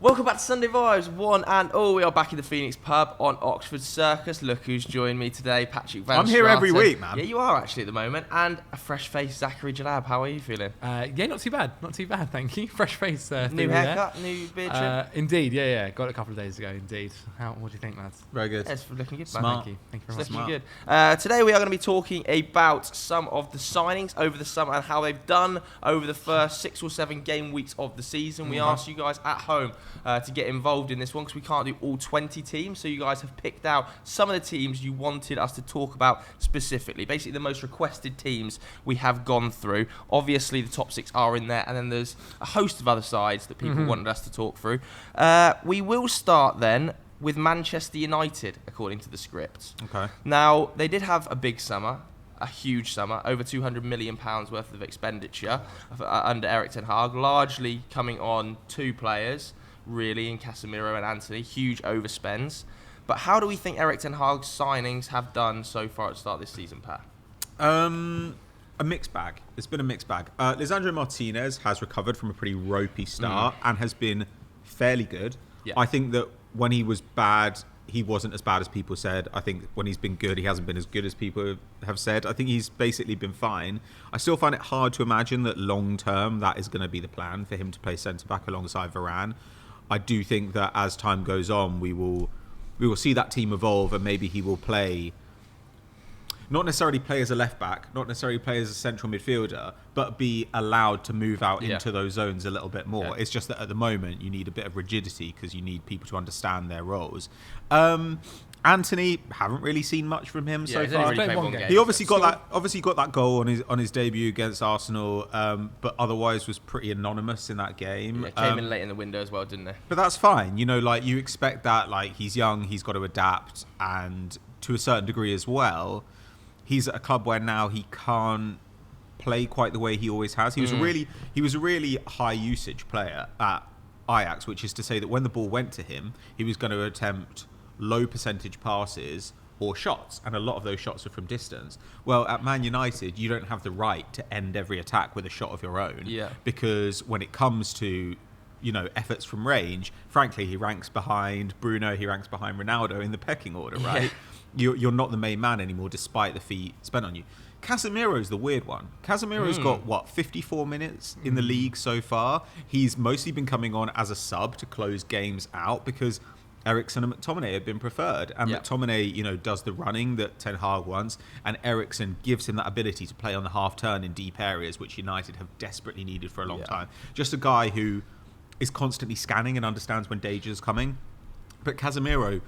Welcome back to Sunday Vibes, one and all. We are back in the Phoenix pub on Oxford Circus. Look who's joined me today, Patrick Van I'm here every week, man. Yeah, you are actually at the moment. And a fresh face, Zachary Jalab. How are you feeling? Yeah, not too bad. Not too bad, thank you. Fresh face. New haircut, new beard trim? Indeed, yeah. Got it a couple of days ago, indeed. What do you think, lads? Very good. Yeah, it's looking good, Smart. man. Thank you very much. It's looking good. Today we are going to be talking about some of the signings over the summer and how they've done over the first 6 or 7 game weeks of the season. We asked you guys at home to get involved in this one because we can't do all 20 teams, so you guys have picked out some of the teams you wanted us to talk about specifically. Basically the most requested teams we have gone through. Obviously the top 6 are in there, and then there's a host of other sides that people wanted us to talk through. We will start then with Manchester United, according to the script. Okay. Now, they did have a big summer, a huge summer, over £200 million worth of expenditure under Erik Ten Hag, largely coming on 2 players, really, in Casemiro and Antony, huge overspends. But how do we think Erik Ten Hag's signings have done so far at the start of this season, Pat? A mixed bag. It's been a mixed bag. Lisandro Martinez has recovered from a pretty ropey start and has been fairly good. Yeah. I think that when he was bad, he wasn't as bad as people said. I think when he's been good, he hasn't been as good as people have said. I think he's basically been fine. I still find it hard to imagine that long term that is going to be the plan for him to play centre-back alongside Varane. I do think that as time goes on, we will see that team evolve, and maybe he will play, not necessarily play as a left back, not necessarily play as a central midfielder, but be allowed to move out into those zones a little bit more. Yeah. It's just that at the moment you need a bit of rigidity because you need people to understand their roles. Anthony, haven't really seen much from him so he's far. only really played one game. He obviously got that goal on his debut against Arsenal, but otherwise was pretty anonymous in that game. Yeah, came in late in the window as well, didn't they? But that's fine. You know, like, you expect that. Like, he's young, he's got to adapt, and to a certain degree as well, he's at a club where now he can't play quite the way he always has. He was a really high usage player at Ajax, which is to say that when the ball went to him, he was going to attempt low percentage passes or shots, and a lot of those shots are from distance. Well, at Man United, you don't have the right to end every attack with a shot of your own, because when it comes to, you know, efforts from range, frankly, he ranks behind Bruno, he ranks behind Ronaldo in the pecking order, right? You're not the main man anymore, despite the fee spent on you. Casemiro's the weird one. Casemiro's got 54 minutes in the league so far. He's mostly been coming on as a sub to close games out because Eriksen and McTominay have been preferred, and McTominay, you know, does the running that Ten Hag wants, and Eriksen gives him that ability to play on the half turn in deep areas, which United have desperately needed for a long time. Just a guy who is constantly scanning and understands when danger is coming. But Casemiro,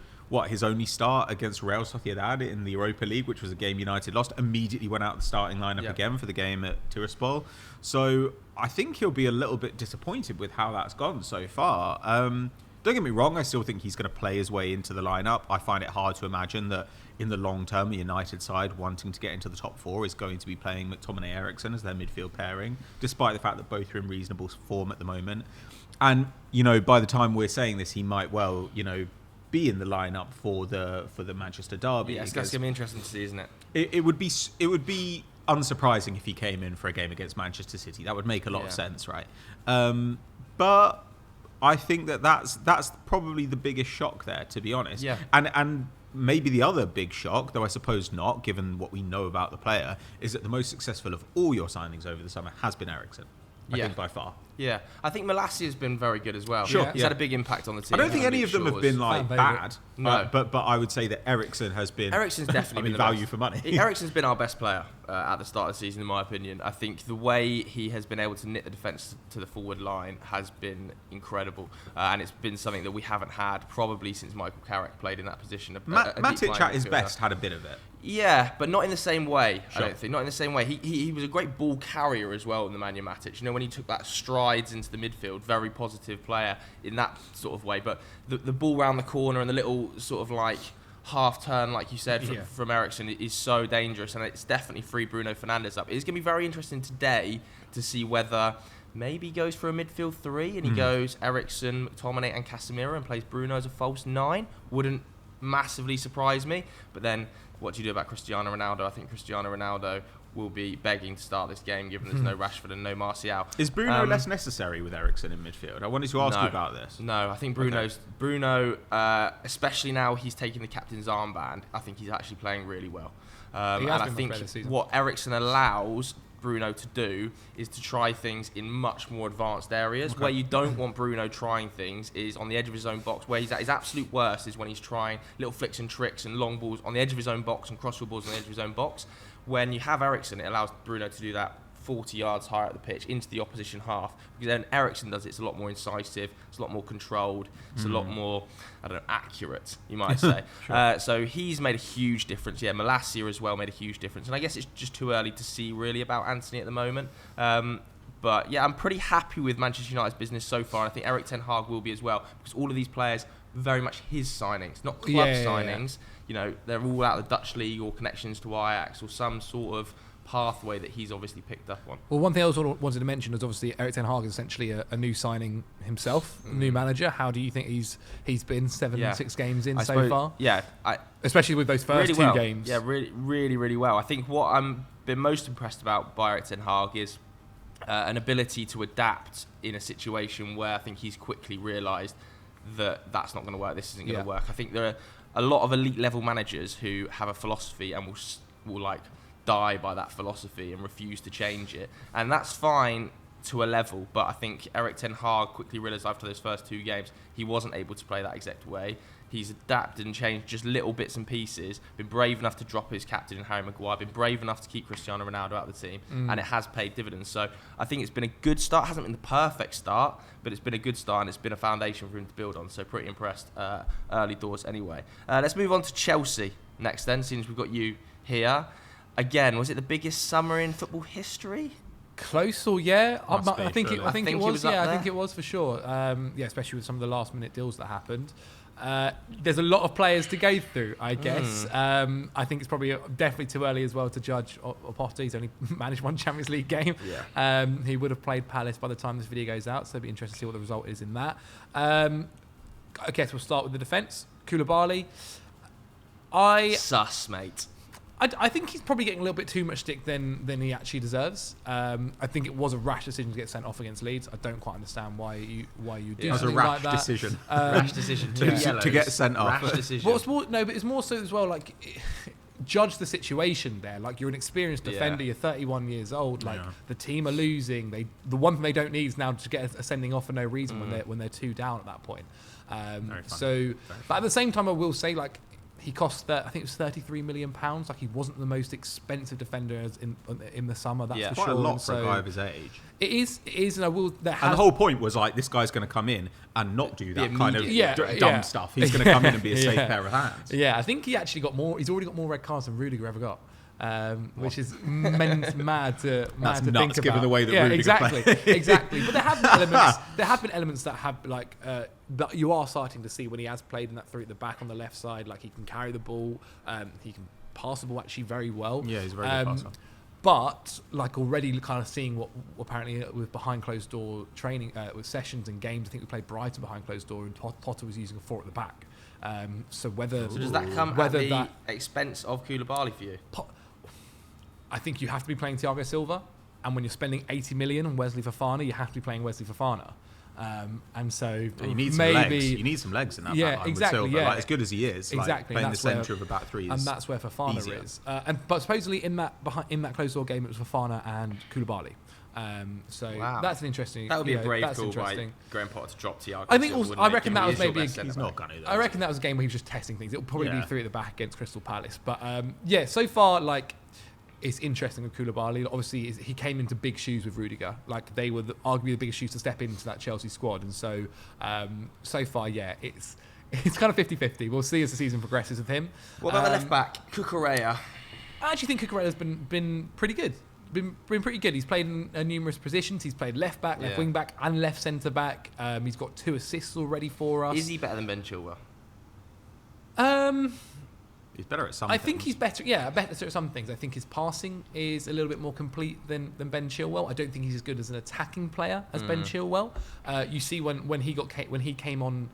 his only start against Real Sociedad in the Europa League, which was a game United lost, immediately went out the starting lineup again for the game at Tiraspol. So I think he'll be a little bit disappointed with how that's gone so far. Don't get me wrong, I still think he's going to play his way into the lineup. I find it hard to imagine that in the long term, the United side wanting to get into the top 4 is going to be playing McTominay Eriksen as their midfield pairing, despite the fact that both are in reasonable form at the moment. And, you know, by the time we're saying this, he might well, you know, be in the lineup for the Manchester derby. Yes, that's going to be interesting to see, isn't it? It would be unsurprising if he came in for a game against Manchester City. That would make a lot of sense, right? But I think that's probably the biggest shock there, to be honest. Yeah. And maybe the other big shock, though I suppose not, given what we know about the player, is that the most successful of all your signings over the summer has been Eriksen. I think by far. Yeah, I think Malacia has been very good as well. Sure, he's had a big impact on the team. I don't think any of them have been like bad. No, but I would say that Eriksen has been. Eriksen's definitely been value for money. Eriksen's been our best player at the start of the season, in my opinion. I think the way he has been able to knit the defence to the forward line has been incredible, and it's been something that we haven't had probably since Michael Carrick played in that position. Matic at his best had a bit of it. Yeah, but not in the same way. Sure. I don't think. Not in the same way. He was a great ball carrier as well in the Nemanja Matic. You know, when he took that strides into the midfield, very positive player in that sort of way. But the ball round the corner and the little sort of like half turn, like you said, from Eriksen is so dangerous, and it's definitely freed Bruno Fernandes up. It's going to be very interesting today to see whether maybe he goes for a midfield 3 and he goes Eriksen, McTominay and Casemiro and plays Bruno as a false 9. Wouldn't massively surprise me. But then what do you do about Cristiano Ronaldo? I think Cristiano Ronaldo will be begging to start this game, given there's no Rashford and no Martial. Is Bruno less necessary with Eriksen in midfield? I wanted to ask you about this. No, I think Bruno, especially now he's taking the captain's armband, I think he's actually playing really well. And I think what Eriksen allows Bruno to do is to try things in much more advanced areas. Where you don't want Bruno trying things is on the edge of his own box. Where he's at his absolute worst is when he's trying little flicks and tricks and long balls on the edge of his own box and crossfield balls on the edge of his own box. When you have Eriksen, it allows Bruno to do that 40 yards higher at the pitch into the opposition half. Because then Eriksen does it, it's a lot more incisive, it's a lot more controlled, it's a lot more, accurate, you might say. Sure. So he's made a huge difference. Yeah, Malacia as well made a huge difference. And I guess it's just too early to see really about Antony at the moment. But yeah, I'm pretty happy with Manchester United's business so far. And I think Erik Ten Hag will be as well, because all of these players, very much his signings, not club signings. You know, they're all out of the Dutch league or connections to Ajax or some sort of pathway that he's obviously picked up on. Well, one thing I also wanted to mention is obviously Erik Ten Hag is essentially a new signing himself, new manager. How do you think he's been 6 games in so far? Yeah, especially with those first two games. Yeah, really well. I think what I'm been most impressed about by Erik Ten Hag is an ability to adapt in a situation where I think he's quickly realised that that's not going to work. This isn't going to work. I think there are a lot of elite level managers who have a philosophy and will like die by that philosophy and refuse to change it, and that's fine to a level. But I think Erik Ten Hag quickly realised after those first 2 games he wasn't able to play that exact way. He's adapted and changed just little bits and pieces, been brave enough to drop his captain in Harry Maguire, been brave enough to keep Cristiano Ronaldo out of the team, and it has paid dividends. So I think it's been a good start. It hasn't been the perfect start, but it's been a good start and it's been a foundation for him to build on. So pretty impressed early doors anyway. Let's move on to Chelsea next then, since we've got you here. Again, was it the biggest summer in football history? Close or I think it was. Yeah, I think it was for sure. Especially with some of the last minute deals that happened. There's a lot of players to go through, I guess. I think it's probably definitely too early as well to judge Potter. He's only managed 1 Champions League game. Yeah. He would have played Palace by the time this video goes out, so it'll be interesting to see what the result is in that. I guess we'll start with the defence. Koulibaly. Sus, mate. I think he's probably getting a little bit too much stick than he actually deserves. I think it was a rash decision to get sent off against Leeds. I don't quite understand why you do something like that. It was a rash decision. Rash decision to get sent off. Rash decision. But it's more so as well, like, judge the situation there. Like, you're an experienced defender. You're 31 years old. Like, the team are losing. The one thing they don't need is now to get a sending off for no reason when they're 2 down at that point. But at the same time, I will say, like, he cost, I think it was £33 million. Like, he wasn't the most expensive defender in the summer. That's for quite sure. A lot for a guy of his age. It is, and I will. And the whole point was like, this guy's going to come in and not do that kind of dumb stuff. He's going to come in and be a safe pair of hands. Yeah, I think he actually got more. He's already got more red cards than Rudiger ever got. Which is mad to think about. Given the way that Rudiger played. Exactly. But there have been elements that have like that you are starting to see when he has played in that 3 at the back on the left side. Like, he can carry the ball, he can pass the ball actually very well. Yeah, he's a very good passer. But like, already kind of seeing what apparently with behind closed door training with sessions and games. I think we played Brighton behind closed door, and Potter was using a 4 at the back. So does that come at the expense of Koulibaly for you? I think you have to be playing Thiago Silva, and when you're spending 80 million on Wesley Fofana, you have to be playing Wesley Fofana. And so you need some legs. You need some legs in that back line exactly, with Silva. Like, as good as he is, exactly, playing the centre of a back 3 is and that's where Fofana easier. is. But supposedly in that closed door game, it was Fofana and Koulibaly. That's an interesting. That would be a brave call by Graham Potter to drop Thiago. I think I reckon that was maybe. He's not going to. I reckon that was a game where he was just testing things. It'll probably be 3 at the back against Crystal Palace. But so far, like, it's interesting with Koulibaly. Obviously, he came into big shoes with Rudiger. Like, they were arguably the biggest shoes to step into that Chelsea squad. And so far, it's kind of 50-50. We'll see as the season progresses with him. What about the left back, Cucurella? I actually think Cucurella's been pretty good. Been pretty good. He's played in numerous positions. He's played left back, left wing back, and left centre back. He's got 2 assists already for us. Is he better than Ben Chilwell? He's better at some I think he's better at some things. I think his passing is a little bit more complete than Ben Chilwell. I don't think he's as good as an attacking player as Ben Chilwell. You see when he came on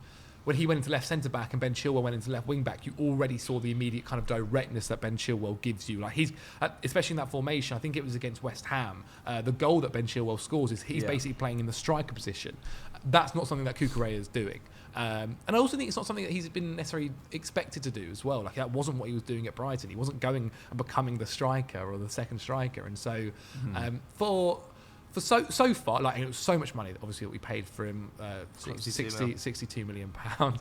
when he went into left centre back and Ben Chilwell went into left wing back, you already saw the immediate kind of directness that Ben Chilwell gives you. Like he's, especially in that formation, I think it was against West Ham, the goal that Ben Chilwell scores is he's basically playing in the striker position. That's not something that Cucurella is doing. And I also think it's not something that he's been necessarily expected to do as well. Like that wasn't what he was doing at Brighton. He wasn't going and becoming the striker or the second striker. And so for so far, like, and it was so much money, obviously, that we paid for him, 62 million pounds,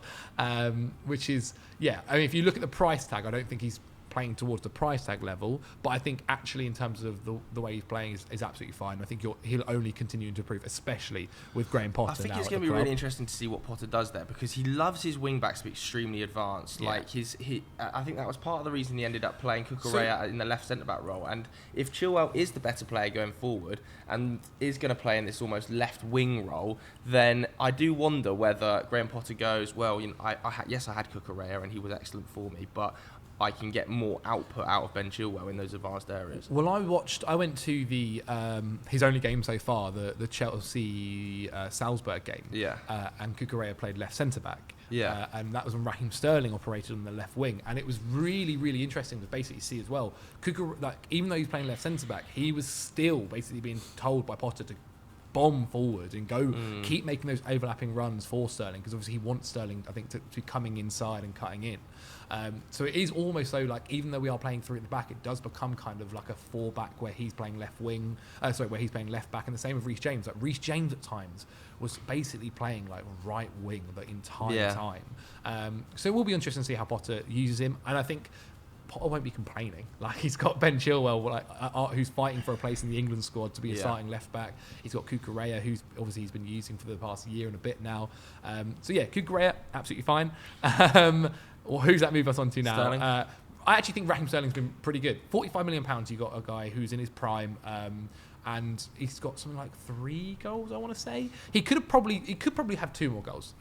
which is, I mean, if you look at the price tag, I don't think he's playing towards the price tag level, but I think actually in terms of the way he's playing is absolutely fine. I think he'll only continue to improve, especially with Graham Potter. I think it's going to be really interesting to see what Potter does there, because he loves his wing backs to be extremely advanced. Like I think that was part of the reason he ended up playing Cucurella in the left centre back role. And if Chilwell is the better player going forward and is going to play in this almost left wing role, then I do wonder whether Graham Potter goes, well, you know, I had Cucurella and he was excellent for me, but I can get more output out of Ben Chilwell in those advanced areas. Well, I went to the his only game so far, the Chelsea Salzburg game. And Cucurella played left centre back. And that was when Raheem Sterling operated on the left wing, and it was really, really interesting to basically see as well. Cucurella, like, even though he's playing left centre back, he was still basically being told by Potter to bomb forward and go keep making those overlapping runs for Sterling, because obviously he wants Sterling, I think, to be coming inside and cutting in. So it is almost so, like, even though we are playing three at the back, it does become kind of like a four back where he's playing left wing. Where he's playing left back, and the same with Reece James. Like Reece James at times was basically playing like right wing the entire time. So it will be interesting to see how Potter uses him, and I think Potter won't be complaining. Like, he's got Ben Chilwell, who's fighting for a place in the England squad to be a starting left back. He's got Cucurella, who's obviously he's been using for the past year and a bit now. Cucurella, absolutely fine. Or who's that move us on to now? Sterling. I actually think Raheem Sterling's been pretty good. £45 million, you got a guy who's in his prime, and he's got something like 3 goals, I want to say. He could probably have 2 more goals,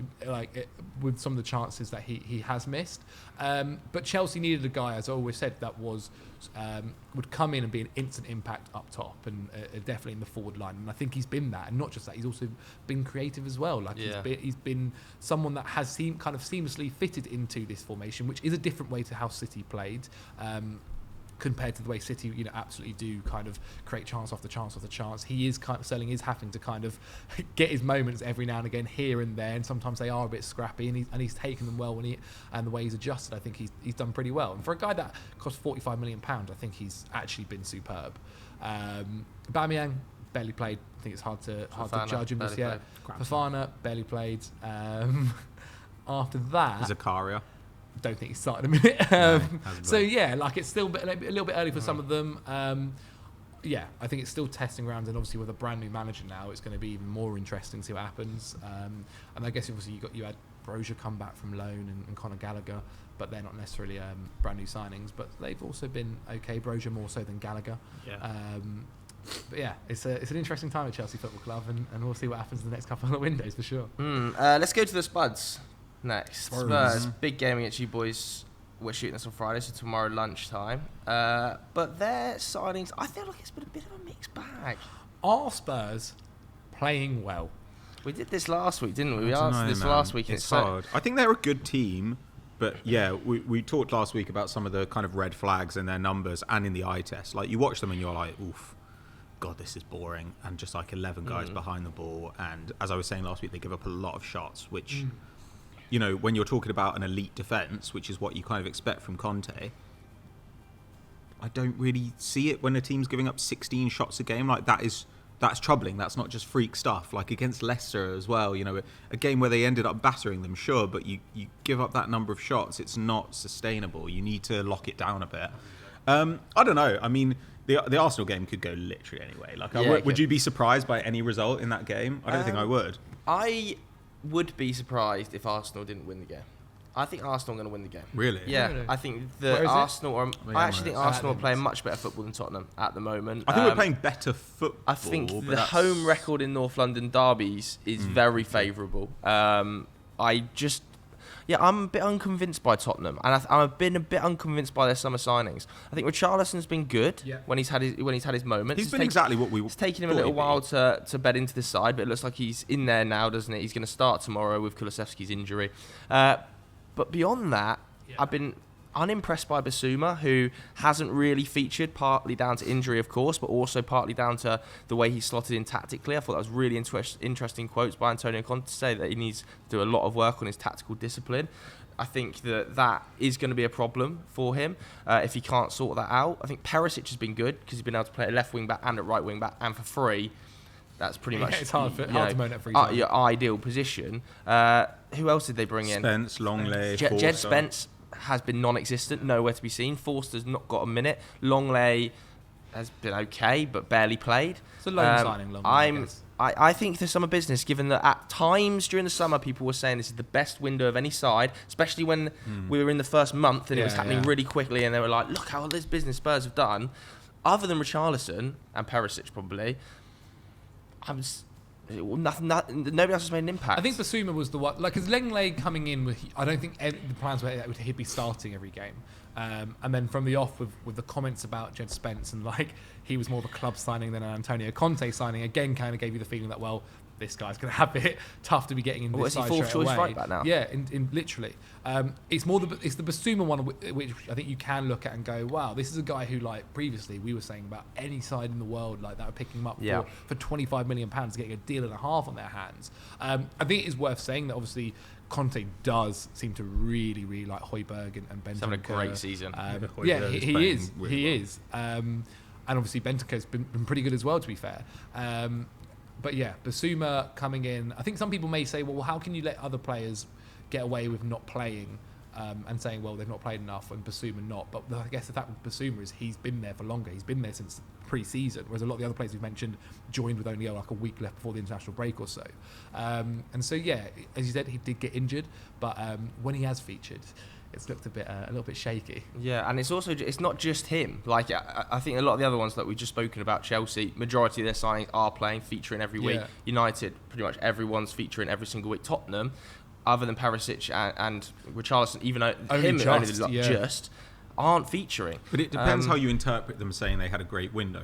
with some of the chances that he has missed. But Chelsea needed a guy, as I always said, that would come in and be an instant impact up top, and definitely in the forward line. And I think he's been that, and not just that, he's also been creative as well. Like he's been someone that has kind of seamlessly fitted into this formation, which is a different way to how City played. Compared to the way City, absolutely do kind of create chance after chance after chance. Sterling is having to kind of get his moments every now and again here and there, and sometimes they are a bit scrappy, and he's taken them well and the way he's adjusted, I think he's done pretty well. And for a guy that cost £45 million, I think he's actually been superb. Aubameyang barely played. I think it's hard to judge him just yet. Fofana barely played. After that, Zakaria. Don't think he started a minute. It's still a little bit early for some of them. I think it's still testing grounds, and obviously with a brand new manager now, it's going to be even more interesting to see what happens. And I guess obviously you had Brozier come back from loan, and Conor Gallagher, but they're not necessarily brand new signings, but they've also been okay. Brozier more so than Gallagher. It's an interesting time at Chelsea Football Club, and we'll see what happens in the next couple of windows for sure. Let's go to the Spuds next. Spurs, big game against you boys. We're shooting this on Friday, so tomorrow lunchtime. But their signings, I feel like it's been a bit of a mixed bag. Are Spurs playing well? We did this last week, didn't we? We answered this last week. It's hard. I think they're a good team, but we talked last week about some of the kind of red flags in their numbers and in the eye test. Like, you watch them and you're like, oof, God, this is boring. And just like 11 guys behind the ball. And as I was saying last week, they give up a lot of shots, which... when you're talking about an elite defence, which is what you kind of expect from Conte, I don't really see it when a team's giving up 16 shots a game. Like, that's troubling. That's not just freak stuff. Like against Leicester as well, a game where they ended up battering them, sure, but you give up that number of shots, it's not sustainable. You need to lock it down a bit. I don't know. I mean, the Arsenal game could go literally anyway. Like, would you be surprised by any result in that game? I don't think I would. I would be surprised if Arsenal didn't win the game. I think Arsenal are going to win the game. Really? Yeah, really? I think Arsenal are playing much better football than Tottenham at the moment. I think we're playing better football. I think the home record in North London derbies is very favourable. Yeah, I'm a bit unconvinced by Tottenham, and I've been a bit unconvinced by their summer signings. I think Richarlison's been good when he's had his moments. He's been exactly what we. It's taken him a little while to bed into the side, but it looks like he's in there now, doesn't it? He's going to start tomorrow with Kulusevski's injury. But beyond that, I've been unimpressed by Basuma, who hasn't really featured, partly down to injury, of course, but also partly down to the way he slotted in tactically. I thought that was really interesting quotes by Antonio Conte to say that he needs to do a lot of work on his tactical discipline. I think that is going to be a problem for him if he can't sort that out. I think Perisic has been good because he's been able to play at left wing back and at right wing back, and for free. That's pretty much it's hard to moan at free. Your ideal position. Who else did they bring in? Spence, Longley, Forster. Jed Spence has been non-existent, nowhere to be seen. Forster's not got a minute. Longley has been okay, but barely played. It's a loan signing, Longley. I think there's some business, given that at times during the summer people were saying this is the best window of any side, especially when we were in the first month and it was happening really quickly, and they were like, look how this business Spurs have done. Other than Richarlison and Perisic, probably, nobody else has made an impact. I think Basuma was the one, because Lenglet coming in, I don't think the plans were that he'd be starting every game. And then from the off with the comments about Jed Spence and he was more of a club signing than an Antonio Conte signing, again kind of gave you the feeling that, well, this guy's going to have it tough to be getting in this side straight away. Is he fourth choice right back now? Yeah, in literally. It's the Basuma one, which I think you can look at and go, wow, this is a guy who, previously we were saying about any side in the world that were picking him up for £25 million, getting a deal and a half on their hands. I think it is worth saying that obviously Conte does seem to really, really like Højbjerg and Bentancur. He's having a great season. He is. And obviously Bentancur's been pretty good as well, to be fair. But yeah, Basuma coming in. I think some people may say, well, how can you let other players get away with not playing and saying, well, they've not played enough and Basuma not? But I guess the fact with Basuma is he's been there for longer. He's been there since pre-season, whereas a lot of the other players we've mentioned joined with only a week left before the international break or so. And so, yeah, as you said, he did get injured, but when he has featured, it's looked a little bit shaky. Yeah, and it's not just him. I think a lot of the other ones that we've just spoken about, Chelsea, majority of their signings are featuring every week. United, pretty much everyone's featuring every single week. Tottenham, other than Perisic and Richarlison, even though just aren't featuring. But it depends how you interpret them saying they had a great window.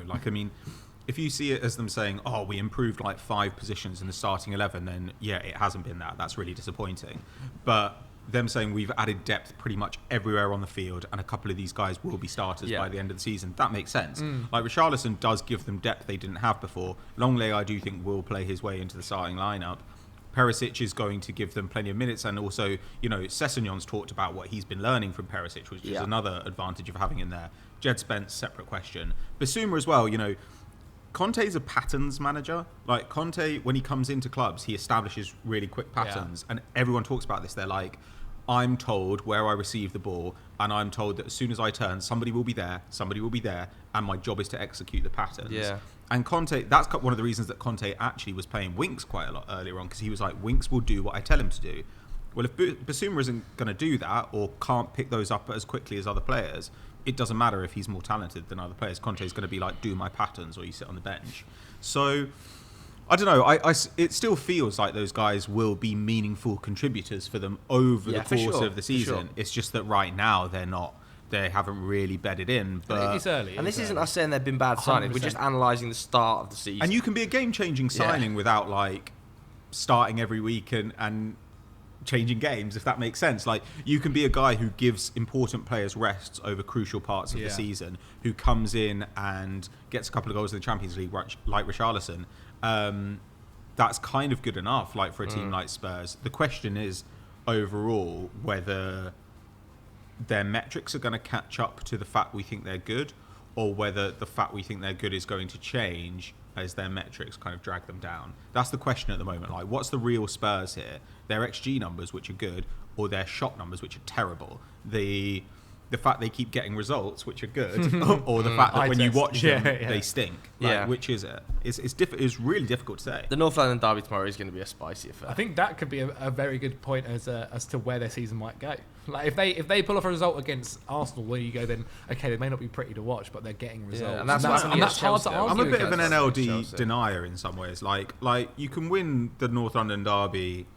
If you see it as them saying, oh, we improved 5 positions in the starting 11, then yeah, it hasn't been that. That's really disappointing. But them saying we've added depth pretty much everywhere on the field and a couple of these guys will be starters by the end of the season, that makes sense. Richarlison does give them depth they didn't have before. Longley, I do think, will play his way into the starting lineup. Perisic is going to give them plenty of minutes, and also, Sessegnon's talked about what he's been learning from Perisic, which is another advantage of having him there. Jed Spence, separate question. Basuma as well, Conte's a patterns manager. Conte, when he comes into clubs, he establishes really quick patterns, and everyone talks about this. They're like, I'm told where I receive the ball, and I'm told that as soon as I turn, somebody will be there, and my job is to execute the patterns. Yeah. And Conte, that's one of the reasons that Conte actually was playing Winks quite a lot earlier on, because he was like, Winks will do what I tell him to do. Well, if Basuma isn't going to do that, or can't pick those up as quickly as other players, it doesn't matter if he's more talented than other players. Conte's going to be like, do my patterns, or you sit on the bench. So, I don't know. It still feels like those guys will be meaningful contributors for them over the course of the season. Sure. It's just that right now they're not. They haven't really bedded in. But it's early. And this isn't us saying they've been bad signings. We're just analysing the start of the season. And you can be a game-changing signing without starting every week and changing games, if that makes sense. You can be a guy who gives important players rests over crucial parts of the season, who comes in and gets a couple of goals in the Champions League, like Richarlison. That's kind of good enough, for a team like Spurs. The question is, overall, whether their metrics are going to catch up to the fact we think they're good, or whether the fact we think they're good is going to change as their metrics kind of drag them down. That's the question at the moment. What's the real Spurs here? Their XG numbers, which are good, or their shot numbers, which are terrible? The fact they keep getting results, which are good, or the fact that when you watch them, they stink. Which is it? It's really difficult to say. The North London derby tomorrow is going to be a spicy affair. I think that could be a very good point as to where their season might go. If they pull off a result against Arsenal, where you go, then okay, they may not be pretty to watch, but they're getting results. And that's hard to argue. I'm a bit of an NLD denier in some ways. You can win the North London derby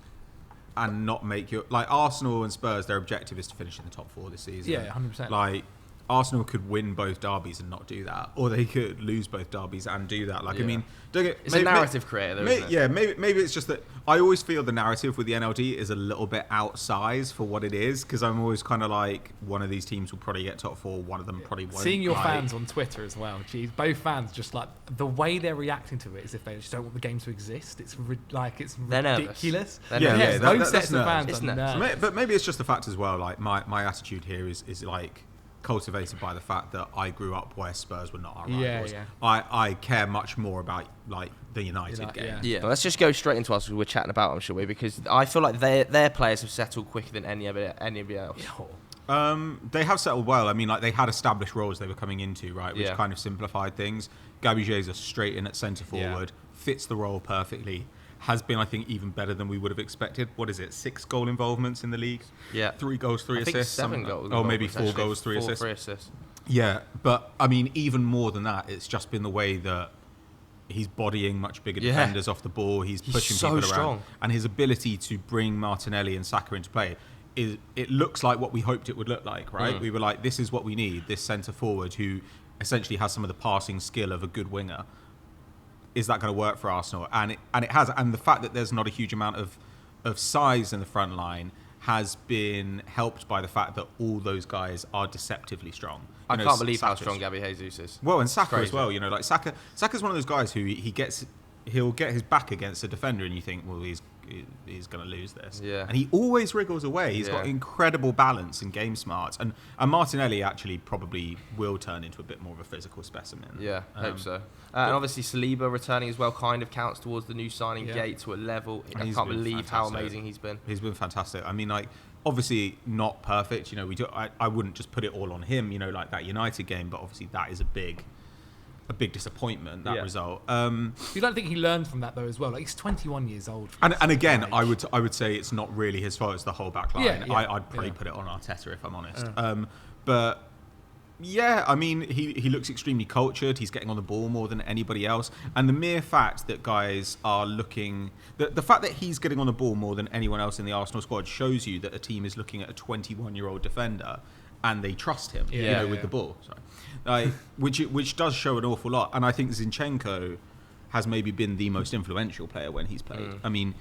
not make your like Arsenal and Spurs. Their objective is to finish in the top 4 this season. Yeah, 100%. Like Arsenal could win both derbies and not do that, or they could lose both derbies and do that. Like I mean, it's a narrative creator, though, isn't it? Yeah, maybe it's just that I always feel the narrative with the NLD is a little bit outsized for what it is, because I'm always kind of like, one of these teams will probably get top 4, one of them probably won't. Seeing your fans on Twitter as well, geez, both fans just like the way they're reacting to it, as if they just don't want the game to exist. It's ridiculous. Both sets of fans are nervous. But maybe it's just the fact as well. Like my attitude here is like cultivated by the fact that I grew up where Spurs were not our rivals. I care much more about like the United game. Yeah, let's just go straight into us. We're chatting about them, shall we? Because I feel like their players have settled quicker than any of else. They have settled well. I mean, like they had established roles they were coming into, right, which kind of simplified things. Gabby Jesus straight in at centre forward, fits the role perfectly. Has been, I think, even better than we would have expected. What is it? 6 goal involvements in the league. Yeah, 3 goals, 3 assists. Think 7 goals. Oh, maybe 4 goals, 3 assists. 3 assists. Yeah, but I mean, even more than that, it's just been the way that he's bodying much bigger defenders off the ball. He's pushing so people strong. around, and his ability to bring Martinelli and Saka into play it looks like what we hoped it would look like, right? We were like, this is what we need. This centre forward who essentially has some of the passing skill of a good winger. Is that going to work for Arsenal? And it has. And the fact that there's not a huge amount of size in the front line has been helped by the fact that all those guys are deceptively strong. I can't believe how strong Gabby Jesus is. Well, and Saka as well. You know, like Saka's one of those guys who he'll get his back against a defender, and you think, well, he's going to lose this. Yeah. And he always wriggles away. He's got incredible balance and game smarts. And Martinelli actually probably will turn into a bit more of a physical specimen. Yeah, hope so. And obviously Saliba returning as well kind of counts towards the new signing gate to a level. I can't believe how amazing he's been. He's been fantastic. I mean, like, obviously not perfect. You know, I wouldn't just put it all on him, you know, like that United game, but obviously that is a big disappointment, that result. You don't think he learned from that though as well? Like, he's 21 years old. And again, like, I would say it's not really his fault. It's the whole back line. I'd probably put it on Arteta if I'm honest. But yeah, I mean, he looks extremely cultured. He's getting on the ball more than anybody else. And the mere fact that guys are looking... The fact that he's getting on the ball more than anyone else in the Arsenal squad shows you that a team is looking at a 21-year-old defender and they trust him with the ball. Sorry. Which does show an awful lot. And I think Zinchenko has maybe been the most influential player when he's played. I mean,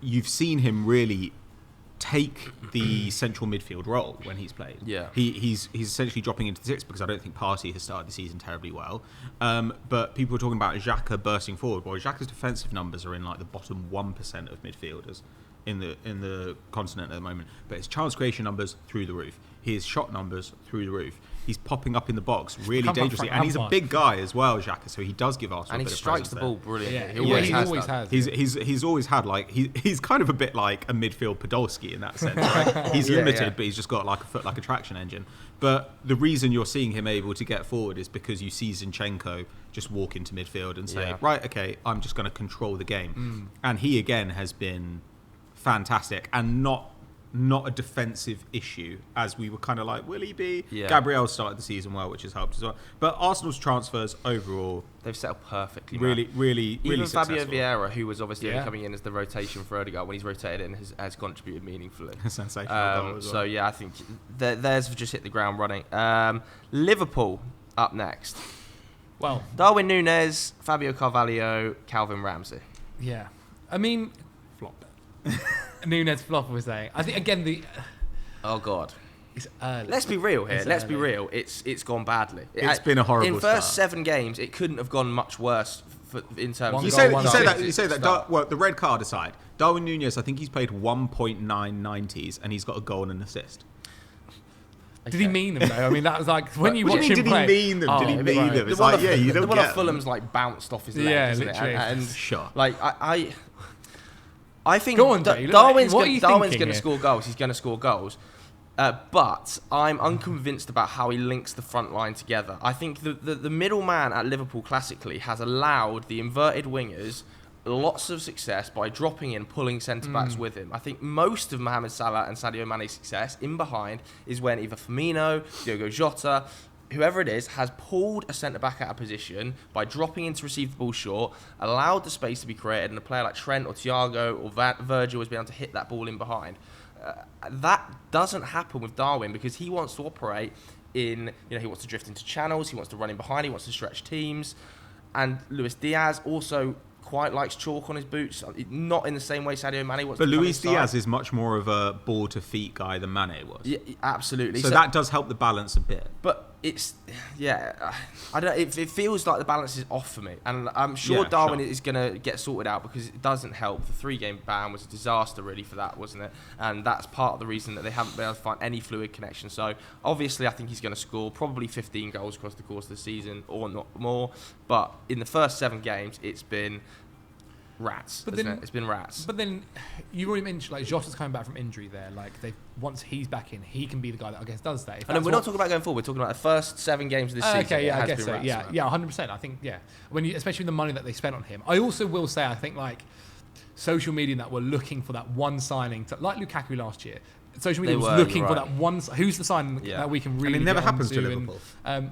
you've seen him really take the central midfield role when he's played. Yeah, he's essentially dropping into the 6 because I don't think Partey has started the season terribly well. But people are talking about Xhaka bursting forward. Well, Xhaka's defensive numbers are in like the bottom 1% of midfielders in the continent at the moment. But his chance creation numbers through the roof. His shot numbers through the roof. He's popping up in the box really dangerously, and he's a big guy as well, Xhaka. So he does give Arsenal a bit of presence. And he strikes the ball brilliantly. Yeah, he always has. He's always had like he's kind of a bit like a midfield Podolski in that sense. Right? He's limited, but he's just got like a foot like a traction engine. But the reason you're seeing him able to get forward is because you see Zinchenko just walk into midfield and say, right, okay, I'm just going to control the game. And he again has been fantastic and not a defensive issue, as we were kind of like, will he be? Yeah. Gabriel started the season well, which has helped as well. But Arsenal's transfers overall, they've settled perfectly. Really Even successful. Fabio Vieira, who was obviously coming in as the rotation for Odegaard, when he's rotated in, has contributed meaningfully. Sensational goal as well. So yeah, I think theirs have just hit the ground running. Liverpool up next. Well, Darwin Nunez, Fabio Carvalho, Calvin Ramsey. Yeah, I mean, flop. Nunez flop, we're saying. I think again oh god, it's early. Let's be real here. Let's be real. It's gone badly. It's been a horrible. In first 7 games, it couldn't have gone much worse in terms. You say that. Well, the red card aside, Darwin Nunez, I think he's played 1.990s and he's got a goal and an assist. Okay. Did he mean them though? I mean, that was like when you watch him play. Did he mean them? Did he mean them? It's like, you don't get. The one of Fulham's like bounced off his leg, isn't literally. It? And sure. Like I think Darwin's going to score goals. He's going to score goals. But I'm unconvinced about how he links the front line together. I think the middleman at Liverpool classically has allowed the inverted wingers lots of success by dropping in, pulling centre-backs with him. I think most of Mohamed Salah and Sadio Mane's success in behind is when either Firmino, Diogo Jota, whoever it is has pulled a centre-back out of position by dropping in to receive the ball short, allowed the space to be created, and a player like Trent or Thiago or Virgil has been able to hit that ball in behind. That doesn't happen with Darwin because he wants to operate in, he wants to drift into channels, he wants to run in behind, he wants to stretch teams. And Luis Diaz also quite likes chalk on his boots, not in the same way Sadio Mane wants to come Luis inside. Diaz is much more of a ball to feet guy than Mane was. Yeah, absolutely. So that does help the balance a bit. But it's, I don't. It feels like the balance is off for me, and I'm sure Darwin is going to get sorted out because it doesn't help. The 3-game ban was a disaster, really, for that, wasn't it? And that's part of the reason that they haven't been able to find any fluid connection. So obviously, I think he's going to score probably 15 goals across the course of the season, or not more. But in the first 7 games, it's been rats. It's been rats. But then you already mentioned like Jota's coming back from injury there. Like once he's back in, he can be the guy that I guess does that. And we're not talking about going forward. We're talking about the first 7 games of this season. Okay, yeah, I guess so. Rats, Yeah, 100%. I think especially with the money that they spent on him. I also will say I think like social media that were looking for that one signing, like Lukaku last year. Social media was looking for that one. Who's the signing that we can really? And it never get happens to onto Liverpool.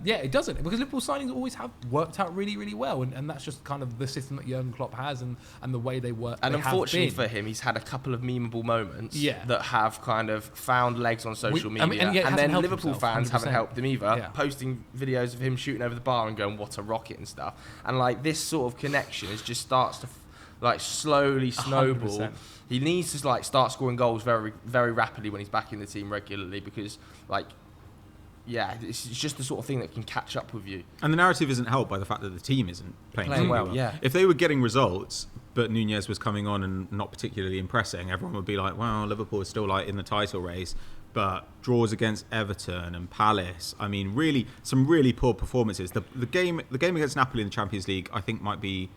It doesn't, because Liverpool signings always have worked out really, really well, and that's just kind of the system that Jurgen Klopp has and the way they work. And unfortunately for him, he's had a couple of memeable moments that have kind of found legs on social media, and then Liverpool fans haven't helped him either, posting videos of him shooting over the bar and going, "What a rocket" and stuff. And like this sort of connection just starts to like slowly snowball. 100%. He needs to like start scoring goals very, very rapidly when he's back in the team regularly because it's just the sort of thing that can catch up with you. And the narrative isn't helped by the fact that the team isn't playing well. Yeah. If they were getting results, but Nunez was coming on and not particularly impressing, everyone would be like, "Well, Liverpool is still like in the title race." But draws against Everton and Palace, I mean, really some really poor performances. The game against Napoli in the Champions League, I think, might be.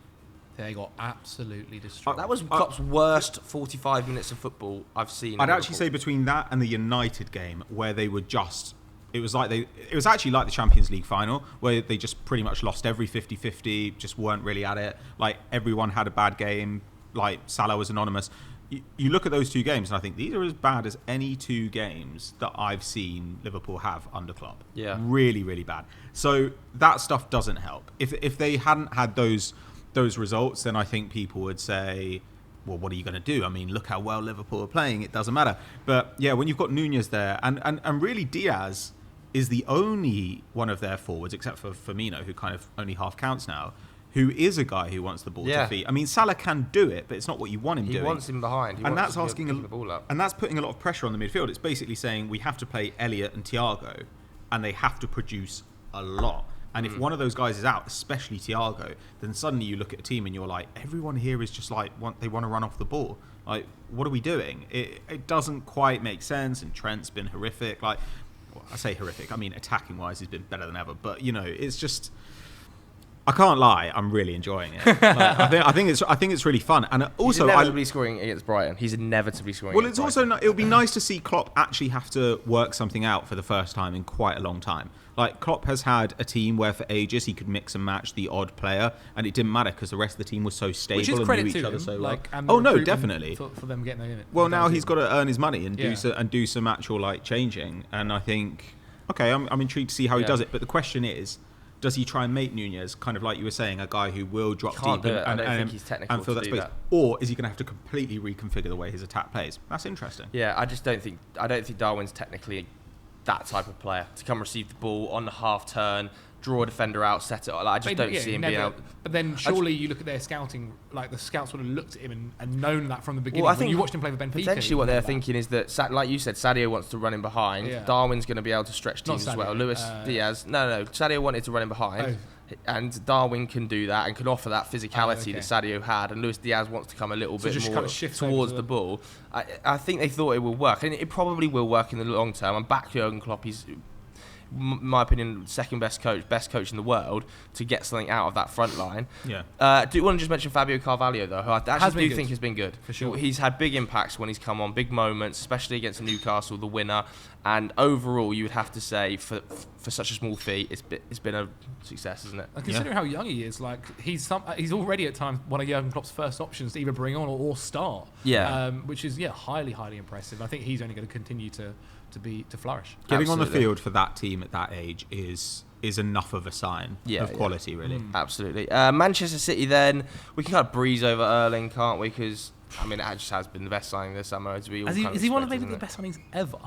They got absolutely destroyed. That was Klopp's worst 45 minutes of football I've seen. I'd actually say between that and the United game, where they were just... It was actually like the Champions League final, where they just pretty much lost every 50-50, just weren't really at it. Like, everyone had a bad game. Like, Salah was anonymous. You look at those 2 games, and I think these are as bad as any 2 games that I've seen Liverpool have under Klopp. Yeah. Really, really bad. So that stuff doesn't help. If they hadn't had those results, then I think people would say, well, what are you going to do? I mean, look how well Liverpool are playing. It doesn't matter. But yeah, when you've got Nunez there, and really Diaz is the only one of their forwards, except for Firmino, who kind of only half counts now, who is a guy who wants the ball to feet. I mean, Salah can do it, but it's not what you want him doing. He wants him behind. And that's asking the ball up. And that's putting a lot of pressure on the midfield. It's basically saying we have to play Elliott and Thiago, and they have to produce a lot. And if one of those guys is out, especially Thiago, then suddenly you look at a team and you're like, everyone here is just like, they want to run off the ball. Like, what are we doing? It doesn't quite make sense, and Trent's been horrific. Like, well, I say horrific, I mean attacking-wise he's been better than ever. But, it's just... I can't lie, I'm really enjoying it. I think it's really fun, and also he's inevitably scoring against Brighton. He's inevitably scoring. Well, it's also it'll be nice to see Klopp actually have to work something out for the first time in quite a long time. Like, Klopp has had a team where for ages he could mix and match the odd player, and it didn't matter because the rest of the team was so stable and knew each other so well. Oh no, definitely. For them getting in it. Well, now he's got to earn his money and do some actual like changing, and I think I'm intrigued to see how he does it. But the question is, does he try and make Nunez, kind of like you were saying, a guy who will drop deep and think he's technical and fill that space? Or is he going to have to completely reconfigure the way his attack plays? That's interesting. Yeah, I don't think Darwin's technically that type of player to come receive the ball on the half turn, draw a defender out, set it. Like, I just don't see him being able. But then surely you look at their scouting, like the scouts would have looked at him and known that from the beginning. Well, I think when you watched him play for Benfica. Potentially what they're thinking is that, like you said, Sadio wants to run in behind. Yeah. Darwin's going to be able to stretch teams as well. Luis Diaz. No. Sadio wanted to run in behind. And Darwin can do that and can offer that physicality that Sadio had, and Luis Diaz wants to come a little bit more kind of towards the ball. I think they thought it would work, and it probably will work in the long term. I'm back Jurgen Klopp. He's, in my opinion, second best coach in the world to get something out of that front line. Yeah. Do you want to just mention Fabio Carvalho though, who I actually do think has been good for sure. He's had big impacts when he's come on, big moments, especially against Newcastle, the winner. And overall, you would have to say for such a small fee, it's been a success, isn't it? And considering how young he is, like he's already at times one of Jurgen Klopp's first options to either bring on or start. Yeah. Which is highly impressive. I think he's only going to continue to flourish. Getting on the field for that team at that age is is enough of a sign of quality, really. Absolutely. Manchester City, then we can kind of breeze over Erling, can't we? Because I mean, it just has been the best signing this summer. As we all is he one of maybe the best signings ever?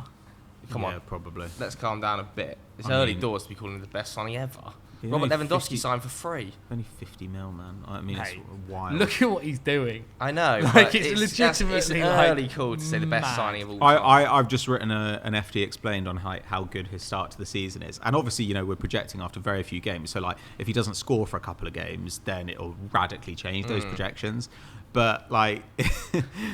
Come on, probably. Let's calm down a bit. It's early doors to be calling him the best signing ever. Robert Lewandowski signed for free. Only 50 mil, man. I mean, it's wild. Look at what he's doing. I know. Like, it's legitimately it's early call to say the best signing of all time. I've just written an FD explained on how good his start to the season is. And obviously, we're projecting after very few games. So, like, if he doesn't score for a couple of games, then it'll radically change those projections. But like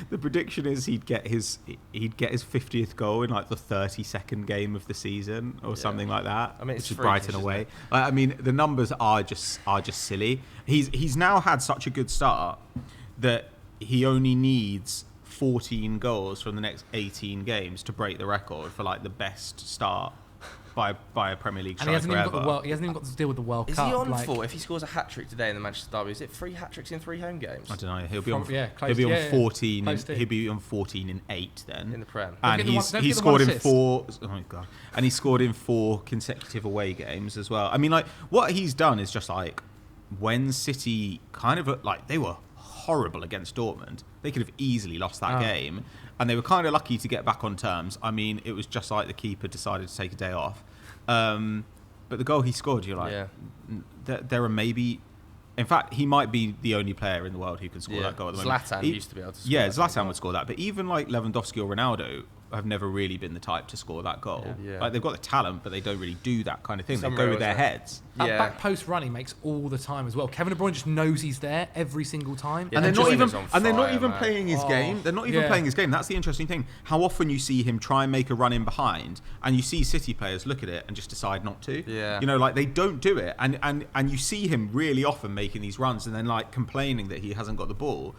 the prediction is he'd get his 50th goal in like the 32nd game of the season or something like that. I mean, it's which is Brighton away. I mean, the numbers are just silly. He's now had such a good start that he only needs 14 goals from the next 18 games to break the record for like the best start by a Premier League striker ever. He hasn't even got to deal with the World Cup. Is he on for, if he scores a hat-trick today in the Manchester Derby, is it 3 hat-tricks in 3 home games? I don't know. He'll be on 14. He'll be on 14 in 8 then. In the Prem. And he scored in 4. Oh my god! And he scored in 4 consecutive away games as well. I mean, like what he's done is just like when City kind of like they were horrible against Dortmund. They could have easily lost that game, and they were kind of lucky to get back on terms. I mean, it was just like the keeper decided to take a day off. But the goal he scored, you're like, there are maybe... In fact, he might be the only player in the world who can score that goal at the moment. Zlatan used to be able to score. Yeah, Zlatan would score that. But even like Lewandowski or Ronaldo have never really been the type to score that goal. Yeah. Like they've got the talent, but they don't really do that kind of thing. They go with their heads. That back post run he makes all the time as well. Kevin De Bruyne just knows he's there every single time. And they're not even playing his game. They're not even playing his game. That's the interesting thing. How often you see him try and make a run in behind, and you see City players look at it and just decide not to. Yeah. Like they don't do it, and you see him really often making these runs and then like complaining that he hasn't got the ball.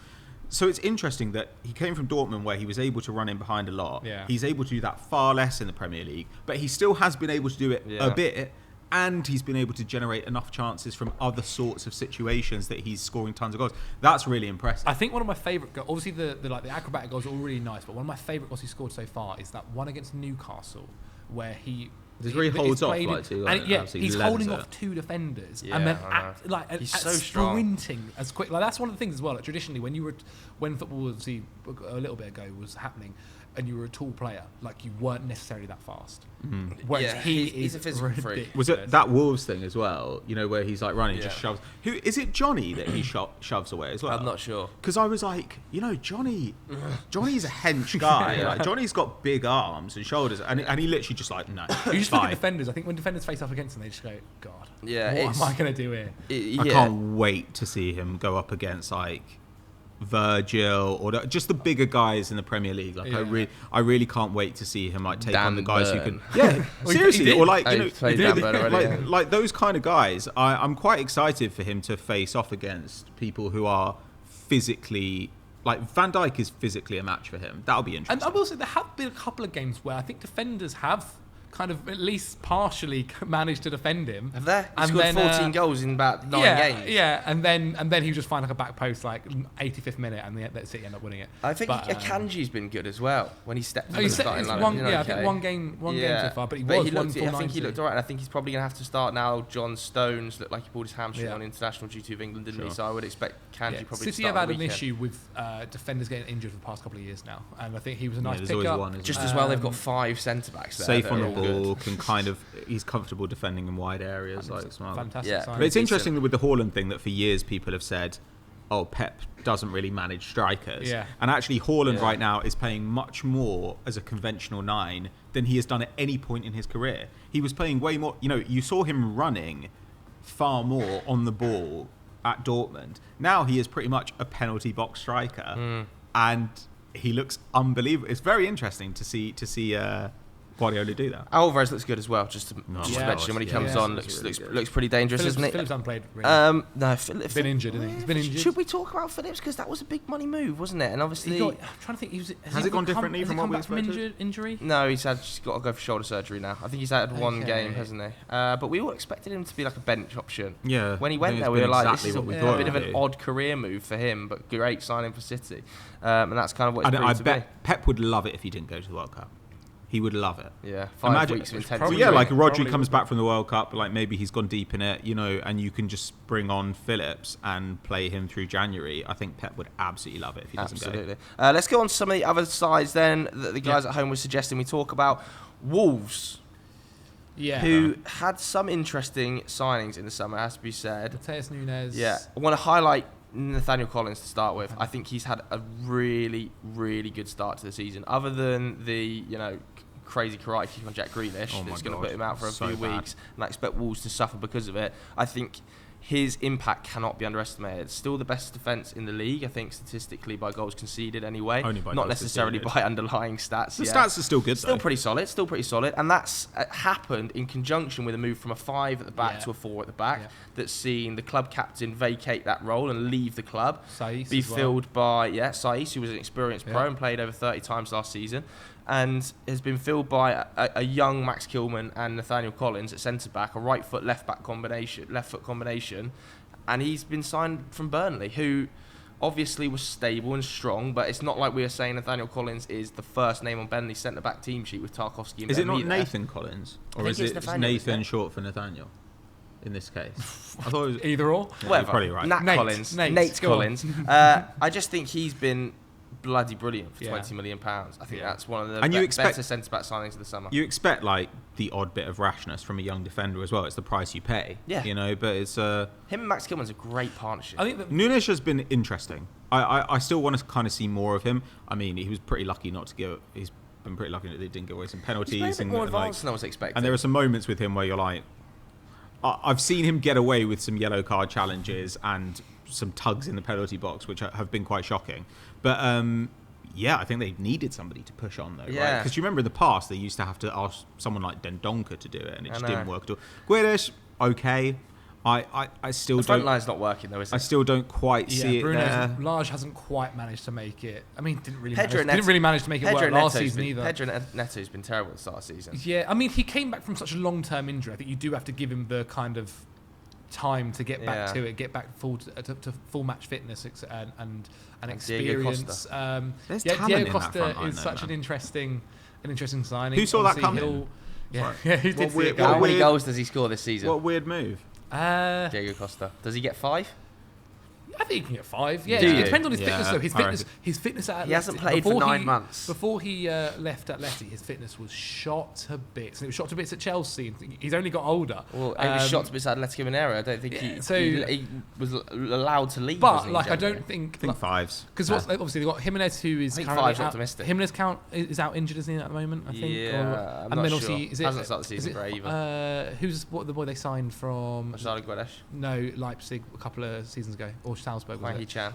So it's interesting that he came from Dortmund where he was able to run in behind a lot. Yeah. He's able to do that far less in the Premier League, but he still has been able to do it a bit, and he's been able to generate enough chances from other sorts of situations that he's scoring tons of goals. That's really impressive. I think one of my favourite goals, obviously the acrobatic goals are all really nice, but one of my favourite goals he scored so far is that one against Newcastle where he holds off he's holding off 2 defenders and then he's so strong, sprinting as quick. Like that's one of the things as well. Like, traditionally, when football obviously a little bit ago was happening, and you were a tall player, like you weren't necessarily that fast. Whereas he's a physical freak. Was it that Wolves thing as well? Where he's like running, just shoves. Who is it? Johnny that he shoves away as well. I'm not sure, because I was like, Johnny's a hench guy. Like Johnny's got big arms and shoulders, and he literally just like no. You just look at defenders. I think when defenders face up against them, they just go, God, what am I going to do here? I can't wait to see him go up against like Virgil or just the bigger guys in the Premier League. Like I really can't wait to see him like take on the guys who can. Yeah, seriously, or like like those kind of guys. I'm quite excited for him to face off against people who are physically. Like Van Dijk is physically a match for him. That'll be interesting. And I will say there have been a couple of games where I think defenders have kind of at least partially managed to defend him. Have they? He scored 14 goals in about 9 games. Yeah, and then he just find like a back post like 85th minute, and the City end up winning it. I think Akanji's been good as well when he stepped into the starting lineup. I think one game so far, but he was one full 90. I think he looked alright. I think he's probably gonna have to start now. John Stones looked like he pulled his hamstring on international duty of England, didn't he? So I would expect Akanji probably to start. City have had an issue with defenders getting injured for the past couple of years now, and I think he was a nice pickup. Just as well, they've got 5 centre backs there. Safe on the ball, can kind of he's comfortable defending in wide areas. Like smart. Fantastic. But it's interesting with the Haaland thing that for years people have said, "Oh, Pep doesn't really manage strikers." Yeah. And actually, Haaland right now is playing much more as a conventional 9 than he has done at any point in his career. He was playing way more. You saw him running far more on the ball at Dortmund. Now he is pretty much a penalty box striker, and he looks unbelievable. It's very interesting to see. Guardiola do that. Alvarez looks good as well. Just to mention when he comes on, looks pretty dangerous, doesn't it? Phillips hasn't played. Really. No, Phillips been injured, isn't he? He's been injured. Should we talk about Phillips because that was a big money move, wasn't it? And obviously, I'm trying to think. Has it gone differently from what we expected? Injury? No, he's got to go for shoulder surgery now. I think he's had one game, hasn't he? But we all expected him to be like a bench option. Yeah. When he went there, we were like, this is a bit of an odd career move for him, but great signing for City. And that's kind of what it's I bet Pep would love it if he didn't go to the World Cup. He would love it. Yeah, 5 weeks of intense. Well, yeah, like Rodri comes back from the World Cup, like maybe he's gone deep in it, and you can just bring on Phillips and play him through January. I think Pep would absolutely love it if he doesn't go. Let's go on to some of the other sides then that the guys at home were suggesting we talk about. Wolves. Yeah. Who had some interesting signings in the summer, has to be said. Darwin Nunez. Yeah. I want to highlight Nathaniel Collins to start with. I think he's had a really, really good start to the season. Other than the, crazy karate kick on Jack Grealish that's going to put him out for a few weeks, and I expect Wolves to suffer because of it. I think his impact cannot be underestimated. It's still the best defence in the league, I think, statistically, by goals conceded anyway. Only by not necessarily by underlying stats. The stats are still good, Still pretty solid. And that's happened in conjunction with a move from a 5 at the back to a 4 at the back that's seen the club captain vacate that role and leave the club. Saiss be filled by, Saiss, who was an experienced pro and played over 30 times last season, and has been filled by a young Max Kilman and Nathaniel Collins at centre-back, a right foot, left foot combination, and he's been signed from Burnley, who obviously was stable and strong, but it's not like we are saying Nathaniel Collins is the first name on Burnley's centre-back team sheet with Tarkowski and Is it not there. Nathan Collins? Or is it Nathan short for Nathaniel? In this case, I thought it was either or. Whatever. You're probably right. Nate Collins. I just think he's been bloody brilliant for £20 million. I think that's one of the better centre-back signings of the summer. You expect like the odd bit of rashness from a young defender as well. It's the price you pay. Yeah. But it's him and Max Kilman's a great partnership. I think that Nunez has been interesting. I still want to kind of see more of him. I mean, he was pretty lucky not to go. He's been pretty lucky that they didn't give away some penalties. He's a bit more advanced than I was expecting. And there are some moments with him where you're like, I've seen him get away with some yellow card challenges and some tugs in the penalty box, which have been quite shocking. But I think they needed somebody to push on though, right? Because you remember in the past they used to have to ask someone like Dendoncker to do it, and it just didn't work at all. Guedes, okay. I still the don't. front line's not working though, is it? I still don't quite see it there. Lage hasn't quite managed to make it. I mean, didn't really manage to make it Pedro work last season either. Pedro Neto's been terrible at the start of the season. Yeah, I mean, he came back from such a long-term injury. I think you do have to give him the kind of time to get back to it, get back to full match fitness and experience. Diego Costa is such an interesting signing. Who saw that coming? Who did see it? How many goals does he score this season? What weird move. Diego Costa. Does he get 5? I think he can get 5. Yeah, it depends on his fitness though. His fitness at Atleti. He hasn't played for 9 months. Before he left Atleti, his fitness was shot to bits. And it was shot to bits at Chelsea. He's only got older. Well, he was shot to bits at Atletico Mineiro. I don't think he was allowed to leave. But I don't think 5s. Because obviously they've got Jimenez, who is currently optimistic. Jimenez is out injured, isn't he, at the moment? I think. Yeah, I'm not sure. Hasn't started the season great either. Who's the boy they signed from? Guedes? No, Leipzig a couple of seasons ago, or Salzburg. Hwang Chan,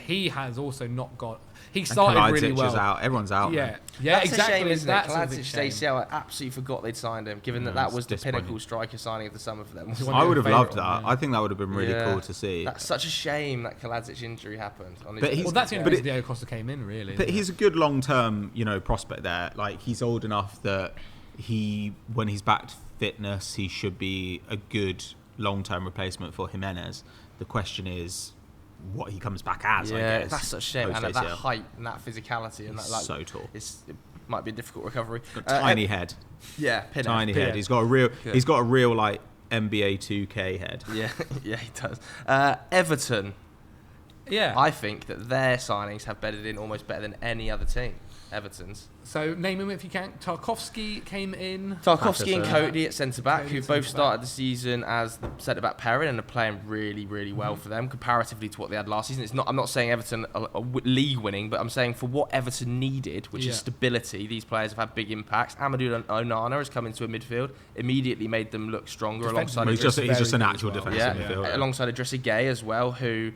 he has also not got. He started really well. Is out. Everyone's out. Yeah, that's exactly. A shame, isn't that's it? Kaladzic's ACL. I absolutely forgot they'd signed him, given that was the pinnacle striker signing of the summer for them. I would have loved that. I think that would have been really cool to see. That's such a shame that Kaladzic injury happened. That's the only reason Diego Costa came in, really. But he's a good long-term, prospect there. Like he's old enough that when he's back to fitness, he should be a good long-term replacement for Jimenez. The question is what he comes back as. I guess, that's such a shame. And at that height and that physicality and he's so tall. It might be a difficult recovery. Tiny head. Yeah, tiny head. He's got a real like NBA 2K head. Yeah, he does. Everton. Yeah, I think that their signings have bedded in almost better than any other team. Everton's. So name him if you can. Tarkowski came in. Tarkowski and Cody at centre-back, who both started the season as the centre-back pairing and are playing really, really well for them comparatively to what they had last season. I'm not saying Everton are league winning, but I'm saying for what Everton needed, which is stability, these players have had big impacts. Amadou Onana has come into a midfield, immediately made them look stronger alongside. He's just a natural defensive midfielder. Alongside Idrissa Gueye as well, who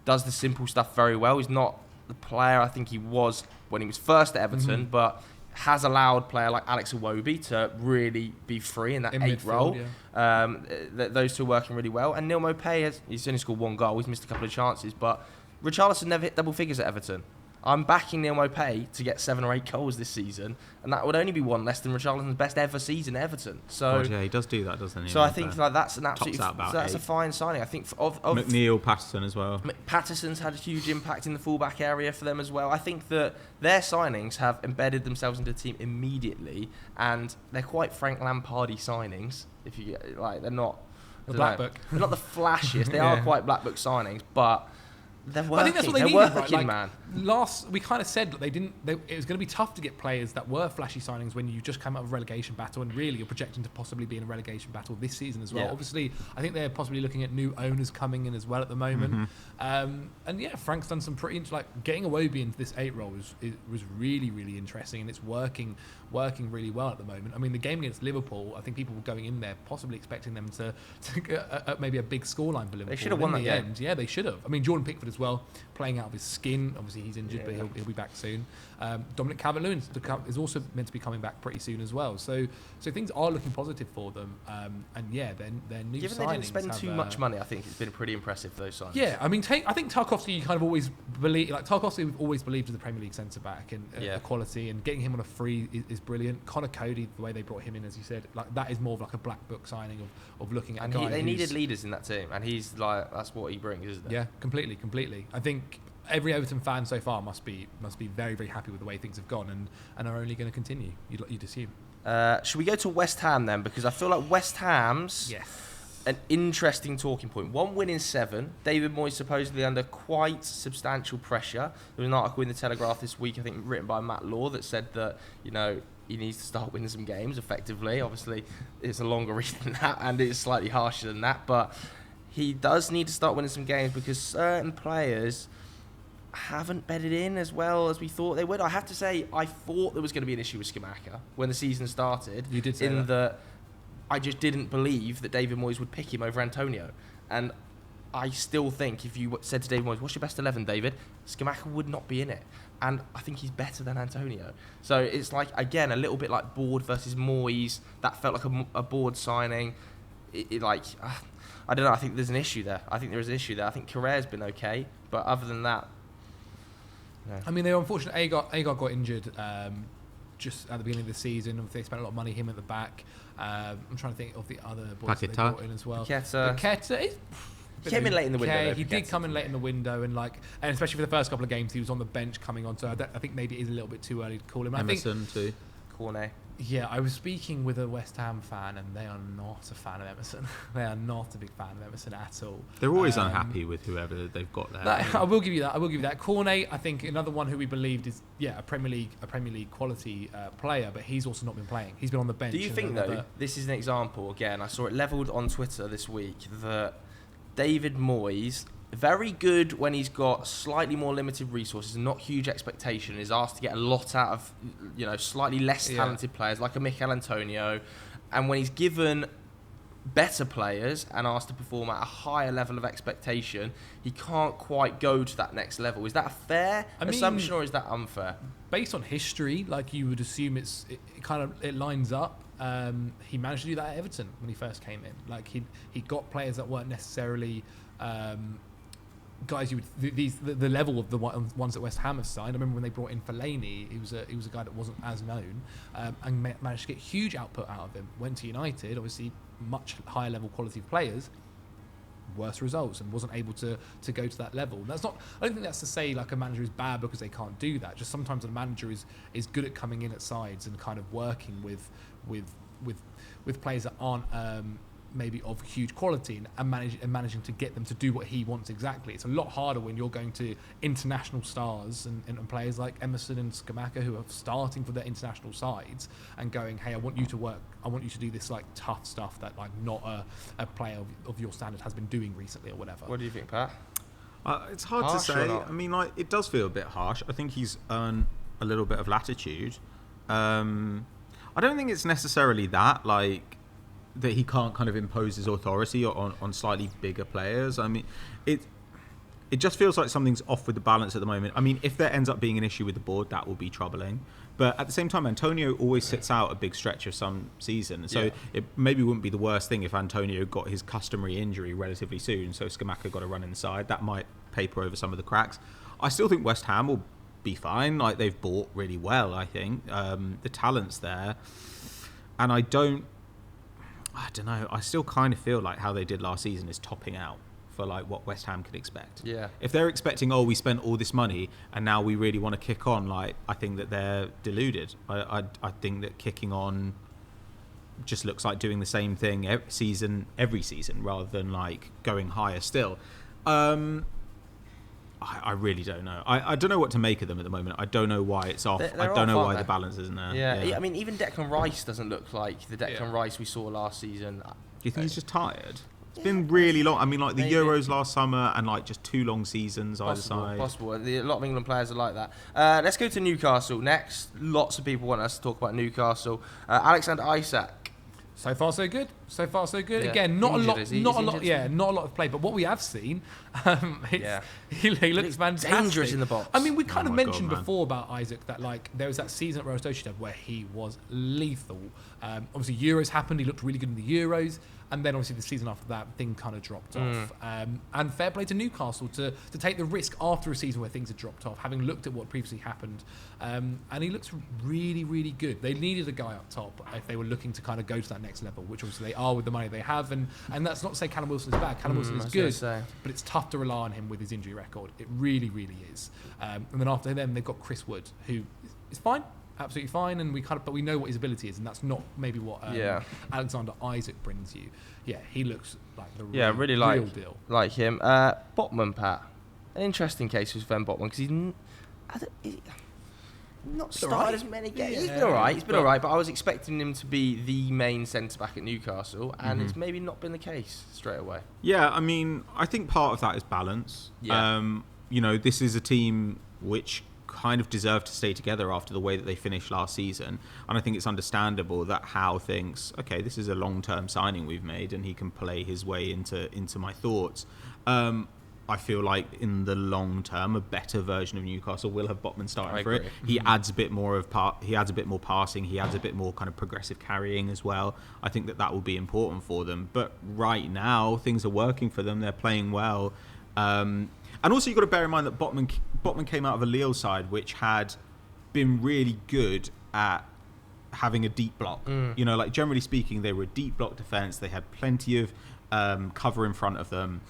does the simple stuff very well. He's not the player I think he was when he was first at Everton, but has allowed a player like Alex Iwobi to really be free in that 8 role. Those two are working really well. And Neil Maupay, he's only scored 1 goal. He's missed a couple of chances. But Richarlison never hit double figures at Everton. I'm backing Neil Maupay to get 7 or 8 goals this season, and that would only be one less than Richarlison's best ever season at Everton. So God, yeah, he does do that, doesn't he? So I think like that's an absolutely that's a 8. fine signing. I think of McNeil, Patterson as well. Patterson's had a huge impact in the fullback area for them as well. I think that their signings have embedded themselves into the team immediately, and they're quite Frank Lampardy signings. If you like, they're not the black book. They're not the flashiest. They are quite black book signings, but they're working. I think that's what they they're needed, working, right? man. We kind of said that it was going to be tough to get players that were flashy signings when you just come out of a relegation battle, and really you're projecting to possibly be in a relegation battle this season as well. Yeah. Obviously, I think they're possibly looking at new owners coming in as well at the moment. And yeah, Frank's done some pretty getting Iwobi into this 8 role was really, really interesting, and it's working really well at the moment. I mean, the game against Liverpool, I think people were going in there possibly expecting them to get maybe a big scoreline for Liverpool. They should have won that game. Yeah, they should have. I mean, Jordan Pickford as well, playing out of his skin. Obviously, he's injured, but he'll be back soon. Dominic Calvin-Lewin is also meant to be coming back pretty soon as well. So things are looking positive for them. And yeah, their new Given signings they didn't spend too much money, I think it's been pretty impressive for those signings. Yeah, I mean, I think Tarkowski, you kind of always believe, Tarkowski we've always believed as a Premier League centre back and quality, and getting him on a free is brilliant. Connor Cody, the way they brought him in, as you said, that is more of like a black book signing of looking at. And they needed leaders in that team, and he's like, that's what he brings, isn't it? Yeah, completely. I think every Everton fan so far must be very, very happy with the way things have gone, and are only going to continue. You'd assume. Should we go to West Ham then? Because I feel like West Ham's an interesting talking point. 1 win in 7. David Moyes supposedly under quite substantial pressure. There was an article in the Telegraph this week, I think, written by Matt Law, that said that he needs to start winning some games effectively. Obviously, it's a longer read than that, and it's slightly harsher than that, but he does need to start winning some games because certain players haven't bedded in as well as we thought they would. I have to say, I thought there was going to be an issue with Scamacca when the season started. You did say that. I just didn't believe that David Moyes would pick him over Antonio. And I still think if you said to David Moyes, what's your best 11, David? Scamacca would not be in it. And I think he's better than Antonio. So it's like, again, a little bit like Board versus Moyes. That felt like a Board signing. I don't know. I think there's an issue there. I think Carrera's been okay. But other than that, no. I mean, they were unfortunate. Agar got injured just at the beginning of the season. They spent a lot of money him at the back. I'm trying to think of the other boys that they brought in as well. Paqueta. He came in late in the window. He did come in late in the window, and especially for the first couple of games, he was on the bench coming on. So I think maybe it is a little bit too early to call him. Emerson too. Cornet. Yeah, I was speaking with a West Ham fan, and they are not a fan of Emerson. They are not a big fan of Emerson at all. They're always unhappy with whoever they've got there. I will give you that. Cornet, I think another one who we believed is a Premier League quality player, but he's also not been playing. He's been on the bench. Do you think though, this is an example again? I saw it levelled on Twitter this week that David Moyes, very good when he's got slightly more limited resources and not huge expectation, is asked to get a lot out of slightly less talented players like a Mikel Antonio, and when he's given better players and asked to perform at a higher level of expectation, he can't quite go to that next level. Is that a fair assumption, or is that unfair? Based on history, you would assume it lines up. He managed to do that at Everton when he first came in. He got players that weren't necessarily guys you would the level of the ones that West Ham have signed. I remember when they brought in Fellaini, he was a guy that wasn't as known, and managed to get huge output out of him. Went to United, obviously much higher level quality of players, worse results, and wasn't able to go to that level. That's not. I don't think that's to say a manager is bad because they can't do that. Just sometimes a manager is good at coming in at sides and kind of working with players that aren't maybe of huge quality and managing to get them to do what he wants exactly. It's a lot harder when you're going to international stars and players like Emerson and Scamacca who are starting for their international sides and going, hey, I want you to work, I want you to do this tough stuff that not a player of your standard has been doing recently or whatever. What do you think, Pat? It's hard to say. I mean, it does feel a bit harsh. I think he's earned a little bit of latitude. I don't think it's necessarily that that he can't kind of impose his authority on slightly bigger players. I mean, it just feels like something's off with the balance at the moment. I mean, if there ends up being an issue with the board, that will be troubling. But at the same time, Antonio always sits out a big stretch of some season. So it maybe wouldn't be the worst thing if Antonio got his customary injury relatively soon. So Scamacca got a run inside. That might paper over some of the cracks. I still think West Ham will be fine. Like, they've bought really well, I think. The talent's there. And I don't know. I still kind of feel like how they did last season is topping out for like what West Ham can expect. Yeah. If they're expecting, we spent all this money and now we really want to kick on, like, I think that they're deluded. I think that kicking on just looks like doing the same thing every season rather than like going higher still. I really don't know. I don't know what to make of them at the moment. I don't know why it's off. They're I don't know off, why aren't the they? balance isn't there. Yeah. I mean, even Declan Rice doesn't look like the Declan Rice we saw last season. Do you think he's just tired? It's been really long. I mean, like the Maybe. Euros last summer and like just 2 long seasons either side. Possible. A lot of England players are like that. Let's go to Newcastle next. Lots of people want us to talk about Newcastle. Alexander Isak. So far, so good. So far, so good. Yeah. Again, not Injured, a lot. is he? Not He's a lot. injured? Yeah, not a lot of play. But what we have seen, he looks fantastic. Dangerous in the box. I mean, we kind of my God, mentioned man. before about Isaac that like there was that season at Royal Sociedad where he was lethal. Obviously, Euros happened. He looked really good in the Euros. And then obviously the season after that, thing kind of dropped off. And fair play to Newcastle to take the risk after a season where things had dropped off, having looked at what previously happened. And he looks really, really good. They needed a guy up top if they were looking to kind of go to that next level, which obviously they are with the money they have. And that's not to say Callum Wilson is bad. Callum Wilson is good, but it's tough to rely on him with his injury record. It really, really is. And then after them, they've got Chris Wood, who is fine. Absolutely fine, and but we know what his ability is, and that's not maybe what Alexander Isaac brings you. Yeah, he looks like the real deal. Like him. Botman, Pat. An interesting case with Sven Botman because he's not started as many games. He's been all right. But I was expecting him to be the main centre back at Newcastle, and it's maybe not been the case straight away. Yeah, I mean, I think part of that is balance. Yeah. This is a team which kind of deserve to stay together after the way that they finished last season, and I think it's understandable that Howe thinks, okay, this is a long-term signing we've made and he can play his way into my thoughts. I feel like in the long term, a better version of Newcastle will have Botman starting for it. He adds a bit more he adds a bit more passing. He adds a bit more kind of progressive carrying as well. I think that will be important for them. But right now, things are working for them. They're playing well. And also, you've got to bear in mind that Botman came out of a Lille side which had been really good at having a deep block. Like generally speaking, they were a deep block defence. They had plenty of cover in front of them.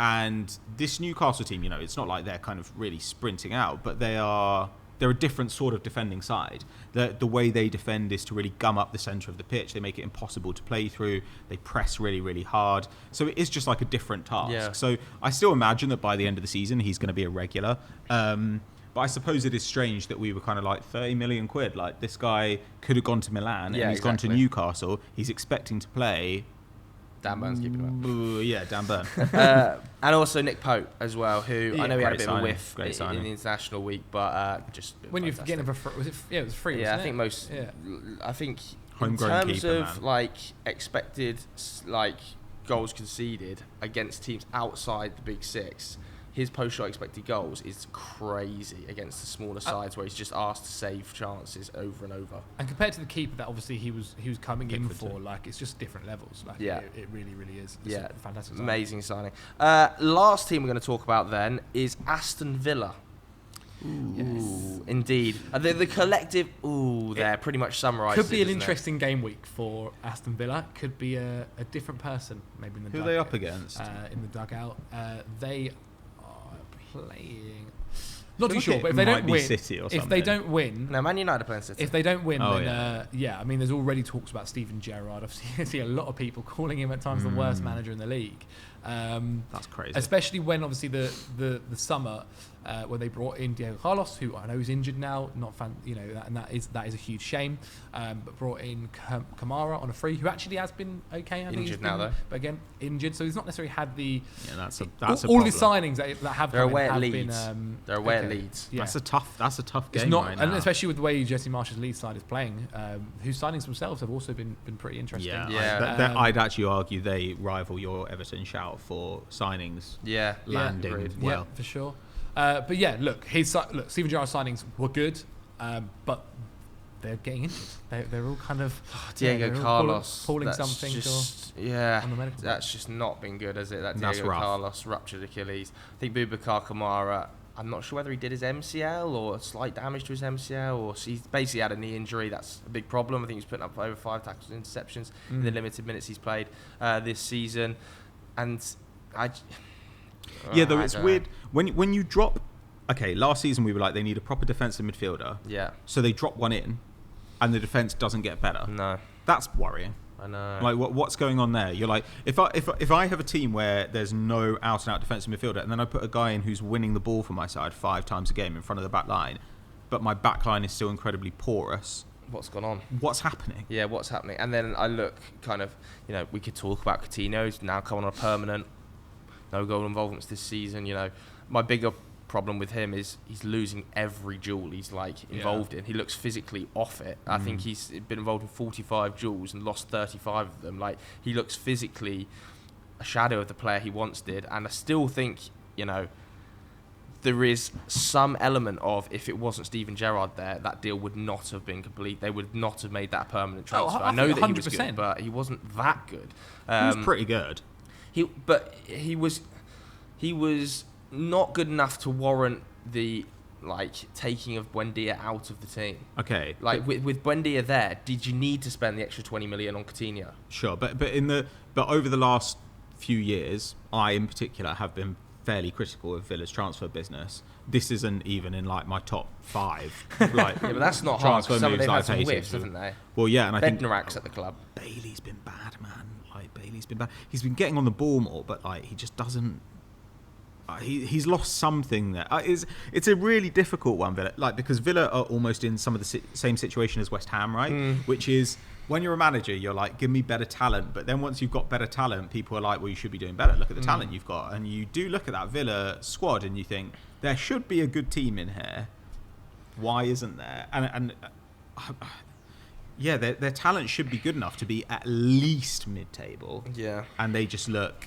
And this Newcastle team, it's not like they're kind of really sprinting out, but they're a different sort of defending side. The way they defend is to really gum up the centre of the pitch. They make it impossible to play through. They press really, really hard. So it is just like a different task. Yeah. So I still imagine that by the end of the season, he's going to be a regular. But I suppose it is strange that we were kind of like 30 million quid. Like, this guy could have gone to Milan and he's gone to Newcastle. He's expecting to play. Dan Burn's keeping him. Yeah, Dan Burn. And also Nick Pope as well, who I know he had a bit of a whiff in the international week, but just when you're getting him for it was free. Yeah, I think most. Yeah. I think Homegrown in terms keeper, of man. like expected goals conceded against teams outside the Big Six, his post-shot expected goals is crazy against the smaller sides where he's just asked to save chances over and over. And compared to the keeper that obviously he was coming in for, like, it's just different levels. Like, it really, really is. It's a fantastic signing. Amazing signing. Last team we're going to talk about then is Aston Villa. Ooh, indeed. The collective, there pretty much summarises. Could be an interesting game week for Aston Villa. Could be a different person, maybe in the Who are they up against? In the dugout. They are playing. Not too like sure, but if they don't win, City or if something. they don't win, No, Man United are playing City. if they don't win, Oh, then I mean, there's already talks about Steven Gerrard. I see a lot of people calling him at times the worst manager in the league. That's crazy. Especially when obviously the summer where they brought in Diego Carlos, who I know is injured now, and that is a huge shame. But brought in Kamara on a free, who actually has been okay. I think Injured now, though. But again, injured, so he's not necessarily had the. Yeah, that's a all problem. his signings that have They're come in away at have Leeds. been. They're away at okay. Leeds. Yeah. That's a tough game It's not, right and now. especially with the way Jesse Marsh's Leeds side is playing, whose signings themselves have also been pretty interesting. Yeah. I'd actually argue they rival your Everton shout for signings. Yeah. Landing agreed. well. Yeah, for sure. But yeah, look, Steven Gerrard's signings were good, but they're getting injured. They're all kind of Diego they're all Carlos pulling that's something. just, on the medical that's just not been good, has it? That That's Diego rough. Carlos ruptured Achilles. I think Boubacar Kamara, I'm not sure whether he did his MCL or slight damage to his MCL, or he's basically had a knee injury. That's a big problem. I think he's putting up over 5 tackles and interceptions in the limited minutes he's played this season. And though it's weird when you drop. Okay, last season we were like, they need a proper defensive midfielder. Yeah. So they drop one in, and the defense doesn't get better. No. That's worrying. I know. Like, what's going on there? You're like, if I have a team where there's no out and out defensive midfielder, and then I put a guy in who's winning the ball for my side 5 times a game in front of the back line, but my back line is still incredibly porous. What's gone on? What's happening? Yeah, what's happening? And then I look kind of, we could talk about Coutinho's now coming on a permanent, no goal involvements this season. My bigger problem with him is he's losing every duel he's involved in. He looks physically off it. I think he's been involved in 45 duels and lost 35 of them. He looks physically a shadow of the player he once did. And I still think, there is some element of, if it wasn't Steven Gerrard there, that deal would not have been complete. They would not have made that a permanent transfer. I know that 100%. He was good, but he wasn't that good. He was pretty good. He was not good enough to warrant the taking of Buendia out of the team. Okay. With Buendia there, did you need to spend the extra 20 million on Coutinho? Sure, but over the last few years, I in particular have been fairly critical of Villa's transfer business. This isn't even in my top 5. Yeah, but that's not hard. Some of them have some whiffs, haven't they? Well, yeah, and I think Bednarak's at the club. Bailey's been bad, man. Bailey's been bad. He's been getting on the ball more, but he just doesn't. He's lost something there. It's a really difficult one, Villa. Because Villa are almost in some of the same situation as West Ham, right? Which is, when you're a manager, you're like, give me better talent. But then once you've got better talent, people are like, well, you should be doing better. Look at the talent you've got. And you do look at that Villa squad and you think, there should be a good team in here. Why isn't there? And their talent should be good enough to be at least mid-table. Yeah. And they just look...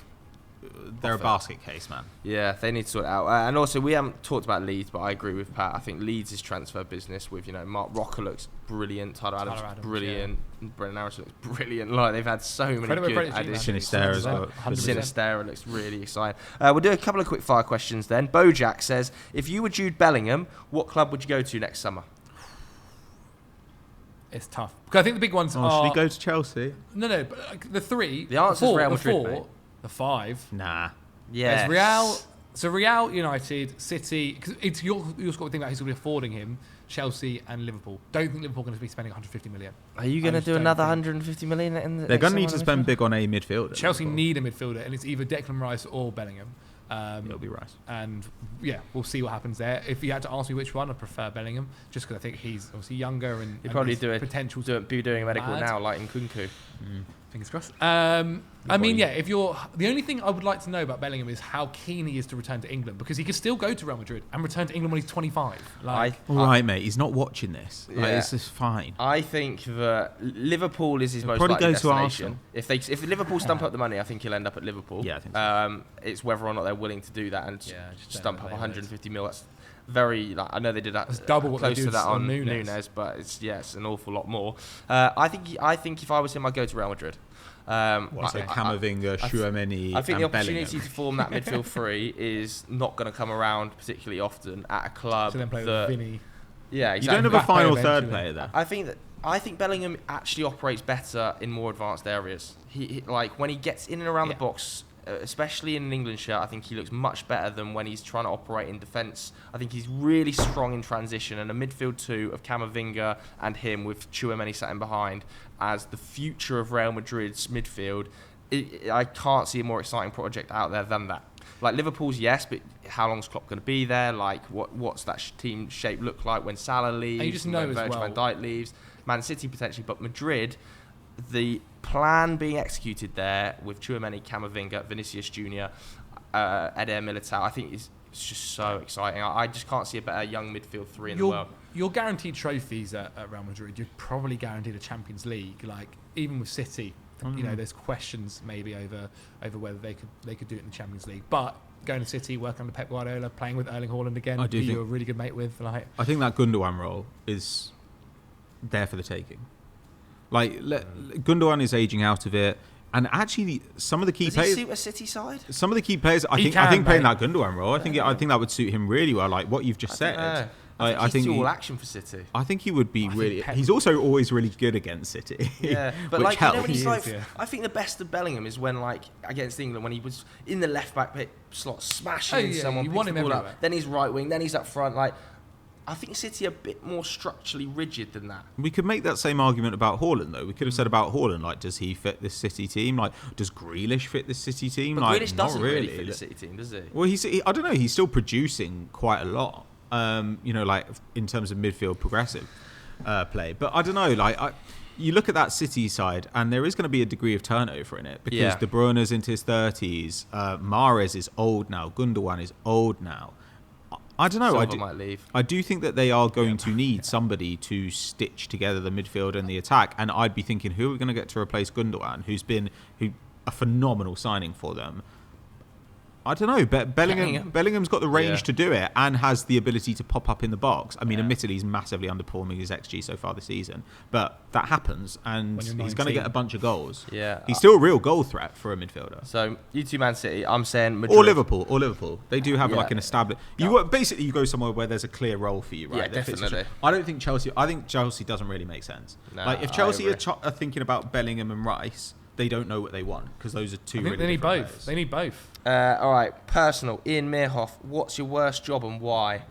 They're a basket case, man. Yeah, they need to sort it out. And also, we haven't talked about Leeds, but I agree with Pat. I think Leeds' transfer business with, Mark Rocker looks brilliant, Tyler Adams brilliant, Brendan Harris looks brilliant. They've had so many good additions. Sinistera looks really exciting. We'll do a couple of quick fire questions then. Bojack says, if you were Jude Bellingham, what club would you go to next summer? It's tough. Because I think the big ones are... Should he go to Chelsea? No, but the 3... The answer is Real Madrid, mate. The 5. Nah. Yeah. Real, United, City. Because you've got to think about who's going to be affording him. Chelsea and Liverpool. Don't think Liverpool are going to be spending 150 million. Are you going to do another 150 million in the They're going to need to spend big on a midfielder. Chelsea need a midfielder, and it's either Declan Rice or Bellingham. It'll be Rice. And we'll see what happens there. If you had to ask me which one, I prefer Bellingham, just because I think he's obviously younger and he'd probably do potential be doing a medical now, like in Nkunku. Fingers crossed. If you're the only thing I would like to know about Bellingham is how keen he is to return to England, because he could still go to Real Madrid and return to England when he's 25. Mate, he's not watching this. It's just fine. I think that Liverpool is his most likely destination. If Liverpool stump up the money, I think he'll end up at Liverpool. Yeah, I think so. It's whether or not they're willing to do that and stump up 150 mil. That's very. I know they did that. It's double what close they do to that on Nunez, but it's an awful lot more. I think if I was him, I'd go to Real Madrid. Camavinga, Tchouaméni, I think the opportunity Bellingham. to form that midfield 3 is not going to come around particularly often at a club. So then play with Vinny. Yeah, exactly. You don't have a final third player there. I think Bellingham actually operates better in more advanced areas. He when he gets in and around the box, especially in an England shirt, I think he looks much better than when he's trying to operate in defence. I think he's really strong in transition, and a midfield 2 of Camavinga and him with Tchouaméni sat in behind as the future of Real Madrid's midfield. I can't see a more exciting project out there than that. Liverpool's, yes, but how long's Klopp going to be there? What's that team shape look like when Salah leaves? And you just know when Virgil van Dijk leaves? Man City potentially, but Madrid, the plan being executed there with Tchouaméni, Camavinga, Vinicius Junior, Eder Militao, I think it's just so exciting. I just can't see a better young midfield 3 in the world. You're guaranteed trophies at Real Madrid. You're probably guaranteed a Champions League. Even with City, there's questions maybe over whether they could do it in the Champions League. But going to City, working under Pep Guardiola, playing with Erling Haaland again, who you're a really good mate with. I think that Gundogan role is there for the taking. Gundogan is aging out of it. And actually, some of the key Does players, he suit a City side? some of the key players, I He think can, playing mate. that Gundogan role, I think that would suit him really well. Like what you've just said. I think he's all action for City. I think he would be really. Pep- He's also always really good against City. Yeah, but which like you know when helps. he's like, He is, yeah. I think the best of Bellingham is when like against England when he was in the left back slot smashing into someone, you picks want the him ball up, everywhere. then he's right wing, then he's up front. Like I think City are a bit more structurally rigid than that. We could make that same argument about Haaland, though. We could have said about Haaland, like, does he fit this City team? Like, does Grealish fit this City team? But like, Grealish not doesn't really fit the City team, does he? Well, I don't know. He's still producing quite a lot. Like in terms of midfield progressive play. But I don't know. Like, you look at that City side, and there is going to be a degree of turnover in it because De Bruyne's into his 30s. Mahrez is old now. Gundogan is old now. I don't know. Silva might leave. I do think that they are going to need somebody to stitch together the midfield and the attack. And I'd be thinking, who are we going to get to replace Gundogan, who's been a phenomenal signing for them? I don't know. Bellingham's got the range to do it and has the ability to pop up in the box. I mean, admittedly, he's massively underperforming his XG so far this season, but that happens, and he's going to get a bunch of goals. Yeah, he's still a real goal threat for a midfielder. So you two, Man City. I'm saying Madrid. Or Liverpool. They do have like an established. Basically, you go somewhere where there's a clear role for you, right? Yeah, definitely. I don't think Chelsea. I think Chelsea doesn't really make sense. Nah, like if Chelsea are thinking about Bellingham and Rice, they don't know what they want because those are two. I think really they need different both. players. They need both. All right, personal. Ian Meerhoff, what's your worst job and why?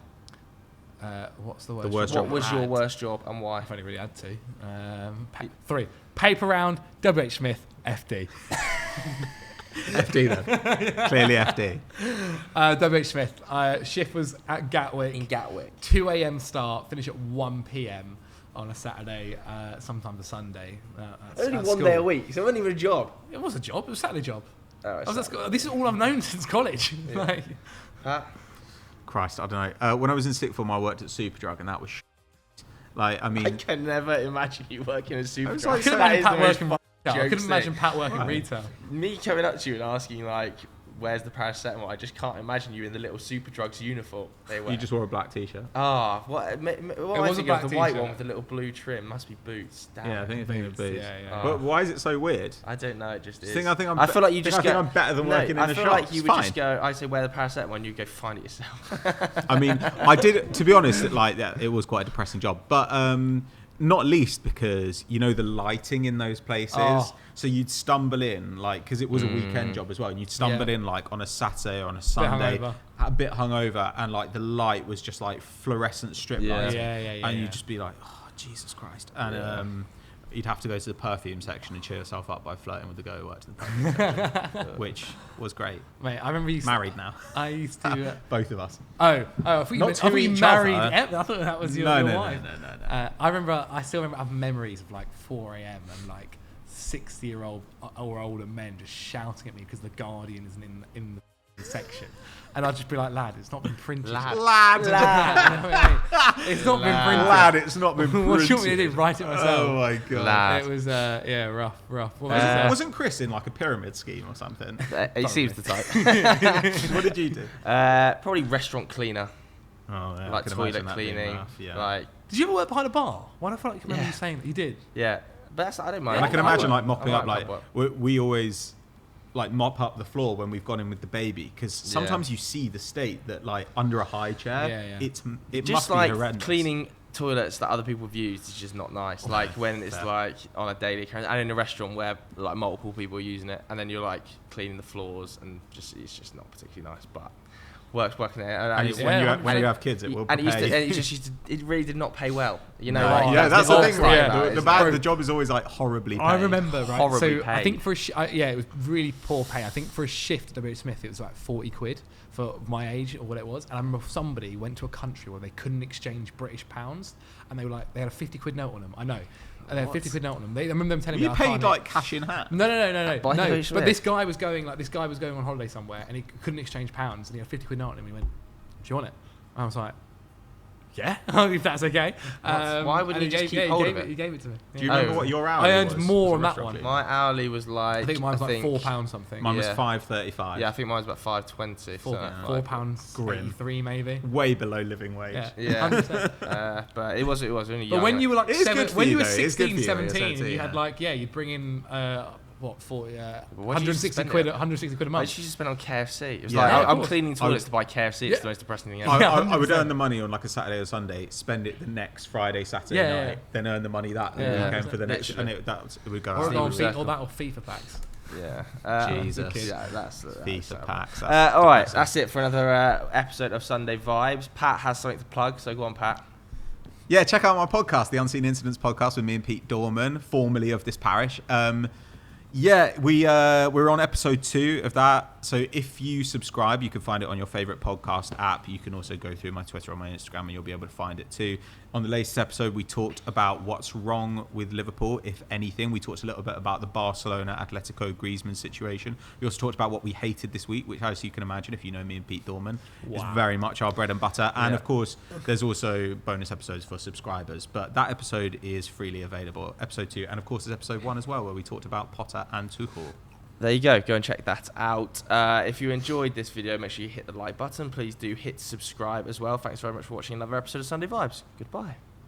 What's the worst? worst What job was your worst job and why? I've only really had two. 3. Paper round, WH Smith, FD. FD then. Clearly FD. WH Smith. Shift was at Gatwick. In Gatwick. 2 a.m. start, finish at 1 p.m. on a Saturday, sometimes a Sunday. Only at one school. day a week. So it wasn't even a job. It was a job. It was a Saturday job. Oh, I was at school. This is all I've known since college. Like, Christ, I don't know. When I was in sixth form, I worked at Superdrug, and that was like, I mean, I can never imagine you working as super. was like I couldn't That imagine is Pat the most working. I couldn't imagine Pat working retail. Me coming up to you and asking like, "Where's the paracetamol?" I just can't imagine you in the little Superdrugs uniform they wear. you just wore a black t-shirt. what? What am I was a thinking black of? The white t-shirt. one with the little blue trim must be Boots. Damn. Yeah, I think it's boots. Yeah. But why is it so weird? I don't know. It just is. I think I feel like you just think I'm better than working in I a feel shop. like you It's would fine. just go. I say wear the paracetamol and you go find it yourself. I mean, I did. To be honest, it was quite a depressing job, but not least because the lighting in those places. Oh. So you'd stumble in because it was a weekend job as well, and you'd stumble in on a Saturday or on a Sunday, a bit hungover, and the light was just fluorescent strip lighting, and you'd just be like, oh Jesus Christ, and you'd have to go to the perfume section and cheer yourself up by flirting with the guy who worked in the perfume section, which was great. Mate, I remember you Married now, I used to. both of us. I thought you Not meant, to I thought you each married. other. I thought that was your wife. No. I still remember. I have memories of 4 a.m. and 60-year-old or older men just shouting at me because the Guardian isn't in the section, and I'd just be like, "Lad, it's not been printed." Lad. You know what I mean? It's not been printed. Lad, it's not been printed. What do you want me to do? Write it myself. Oh my god. Lad. It was rough. What was Wasn't Chris in a pyramid scheme or something? He seems the type. What did you do? Probably restaurant cleaner, Oh, yeah, I like can toilet imagine that being cleaning, rough, yeah. like Did you ever work behind a bar? Why do I feel like I remember Yeah. you saying that you did? yeah. But I don't mind. And I can imagine mopping up pub work. we always mop up the floor when we've gone in with the baby because sometimes you see the state that under a high chair Yeah. it Just must be horrendous. cleaning toilets that other people have used is just not nice. Like when it's Fair. on a daily occurrence, and in a restaurant where multiple people are using it, and then you're cleaning the floors, and it's just not particularly nice. But working there, And it's- when you have kids, it will and prepare you. it really did not pay well. Yeah, that's the thing, right? That, The job is always horribly paid. I remember, right? Horribly So I paid. think for it was really poor pay. I think for a shift at WH Smith, it was 40 quid for my age or what it was. And I remember somebody went to a country where they couldn't exchange British pounds, and they were they had a 50 quid note on them. I know. And they had 50 quid note on them. I remember them telling me You I paid can't cash in hand. No. By No, WH Smith? but this guy was going on holiday somewhere, and he couldn't exchange pounds, and he had 50 quid note on him. He went, "Do you want it?" I was like, "Yeah, if that's okay." Why wouldn't and he just keep hold of it? He gave it to me. Do you Yeah. remember what your hourly I earned was more as a on that restaurant one. cleaner? My hourly was I think mine was £4 something. Mine was Yeah. £5.35. Yeah, I think mine was about £5.20. £4 Grim. 83 maybe. Way below living wage. Yeah, Yeah. 100%. But it was only young. But when you were It is good for when you, you were though. It is good 16, for you, 17, and you yeah. had you'd bring in what 40, What did you 160 spend quid, it? 160 quid a Why month. did you just spend on KFC? It was Yeah. like, Yeah, of I'm course. cleaning toilets to buy KFC. It's the most depressing thing ever. I would 100%. earn the money on like a Saturday or Sunday, spend it the next Friday, Saturday Yeah, night, then earn the money that Yeah. weekend for the next, Literally. and it would go Or, out. go on Steve FIFA, Circle. or that or FIFA packs. Yeah. Jesus. Yeah, that's FIFA packs. all right, that's it for another episode of Sunday Vibes. Pat has something to plug, so go on, Pat. Yeah, check out my podcast, the Unseen Incidents podcast with me and Pete Dorman, formerly of this parish. Yeah, we're on episode 2 of that. So if you subscribe, you can find it on your favorite podcast app. You can also go through my Twitter or my Instagram and you'll be able to find it too. On the latest episode, we talked about what's wrong with Liverpool, if anything. We talked a little bit about the Barcelona Atletico Griezmann situation. We also talked about what we hated this week, which, as you can imagine, if you know me and Pete Dorman, is very much our bread and butter. And of course, there's also bonus episodes for subscribers. But that episode is freely available, episode 2. And of course, there's episode 1 as well, where we talked about Potter and Tuchel. There you go. Go and check that out. If you enjoyed this video, make sure you hit the like button. Please do hit subscribe as well. Thanks very much for watching another episode of Sunday Vibes. Goodbye.